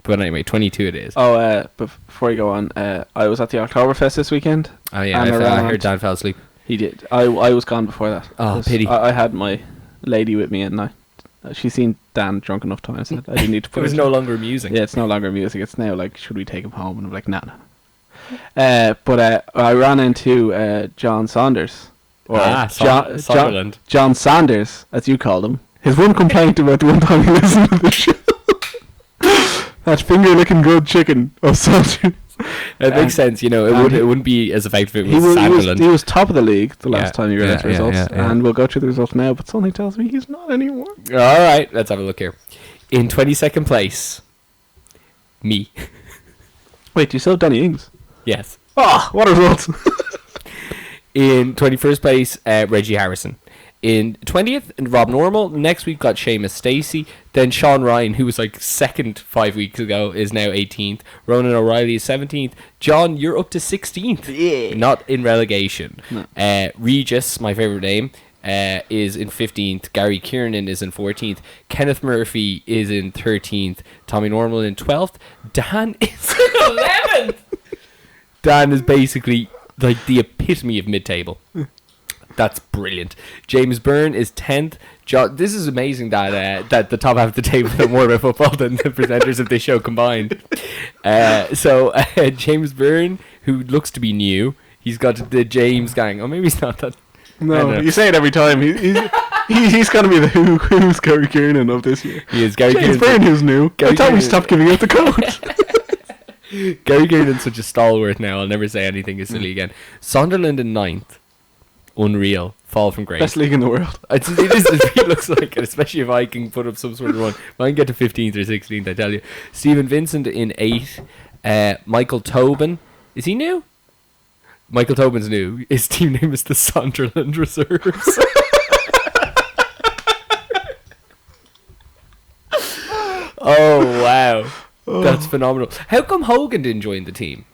But anyway, 22 it is. Oh, before you go on, I was at the Oktoberfest this weekend. Oh, yeah, I heard Dan fell asleep. He did. I was gone before that. Oh, pity. I had my lady with me, and she's seen Dan drunk enough times that I didn't need to put it. Was no longer amusing. Yeah, it's no longer amusing. It's now like, should we take him home? And I'm like, no. But I ran into John Saunders. Sunderland. John Sanders, as you called him. His one complaint about the one time he listened to the show. That finger-licking good chicken of Saunders. It makes sense, it wouldn't be as effective if it was Sunderland. He was top of the league the last time you read the results, and we'll go through the results now, but something tells me he's not anymore. Alright, let's have a look here. In 22nd place, me. Wait, do you still have Danny Ings? Yes. What a result! In 21st place, Reggie Harrison. In 20th, Rob Normal. Next week got Seamus Stacey. Then Sean Ryan, who was like second 5 weeks ago, is now 18th. Ronan O'Reilly is 17th. John, you're up to 16th. Yeah. Not in relegation. No. Regis, my favourite name, is in 15th. Gary Kiernan is in 14th. Kenneth Murphy is in 13th. Tommy Normal in 12th. Dan is in 11th. Dan is basically like the epitome of mid-table. That's brilliant. James Byrne is 10th. This is amazing that the top half of the table know more about football than the presenters of this show combined. So James Byrne, who looks to be new, he's got the James gang. Oh, maybe he's not that. No, you say it every time. He's going to be the who's Gary Kiernan of this year. He is Gary James Byrne, who's new. I thought we stopped giving out the code. Gary Kiernan's such a stalwart now. I'll never say anything is silly again. Sunderland in 9th. Unreal. Fall from grace. Best league in the world. It looks like it, especially if I can put up some sort of run. If I can get to 15th or 16th, I tell you. Stephen Vincent in 8th. Michael Tobin. Is he new? Michael Tobin's new. His team name is the Sunderland Reserves. Oh, wow. That's phenomenal. How come Hogan didn't join the team?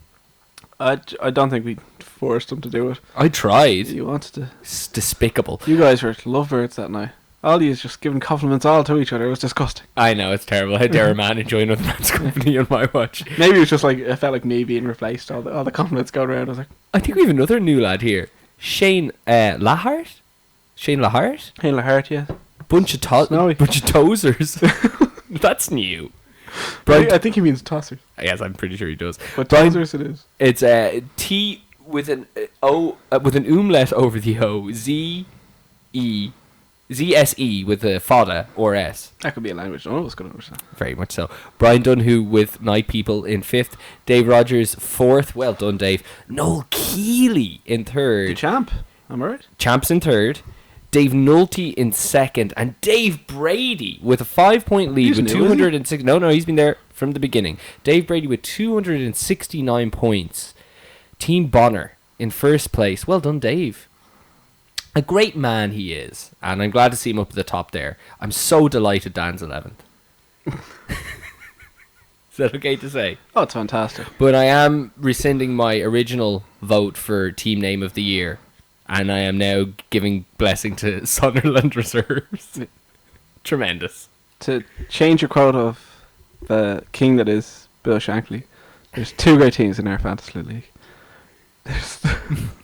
I don't think we forced him to do it. I tried. You wanted to. It's despicable. You guys were lovebirds that night. All you just giving compliments all to each other. It was disgusting. I know, it's terrible. How dare a man enjoy another man's company on my watch? Maybe it was just like, it felt like me being replaced. All the compliments going around. I was like, I think we have another new lad here. Shane Lahart? Shane Lahart? Shane Lahart, yeah. Bunch of tosers. That's new. I think he means tossers. Yes, I'm pretty sure he does. But tossers it is. It's T with an O with an umlaut over the O. ZSE with a fada or S. That could be a language. None of us could understand. Very much so. Brian Dunhu with Night People in 5th. Dave Rogers 4th. Well done, Dave. Noel Keeley in 3rd. The champ. Am I right? Champs in 3rd. Dave Nolte in 2nd. And Dave Brady with a 5-point lead with 206. No, he's been there from the beginning. Dave Brady with 269 points. Team Bonner in 1st place. Well done, Dave. A great man he is, and I'm glad to see him up at the top there. I'm so delighted Dan's 11th. Is that okay to say? Oh, it's fantastic. But I am rescinding my original vote for team name of the year, and I am now giving blessing to Sunderland Reserves. Tremendous. To change your quote of the king that is Bill Shankly, there's 2 great teams in our fantasy league. There's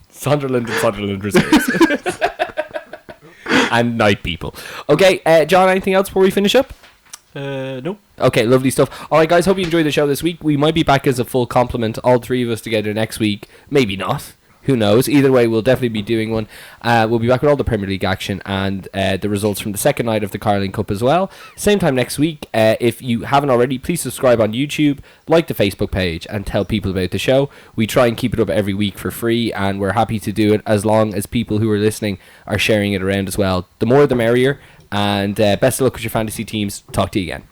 Sunderland and Sunderland Reserves. And Night People. Okay, John, anything else before we finish up? Nope. Okay, lovely stuff. Alright guys, hope you enjoyed the show this week. We might be back as a full complement, all 3 of us together next week. Maybe not. Who knows? Either way, we'll definitely be doing one. We'll be back with all the Premier League action and the results from the second night of the Carling Cup as well. Same time next week. If you haven't already, please subscribe on YouTube, like the Facebook page, and tell people about the show. We try and keep it up every week for free, and we're happy to do it as long as people who are listening are sharing it around as well. The more the merrier, and best of luck with your fantasy teams. Talk to you again.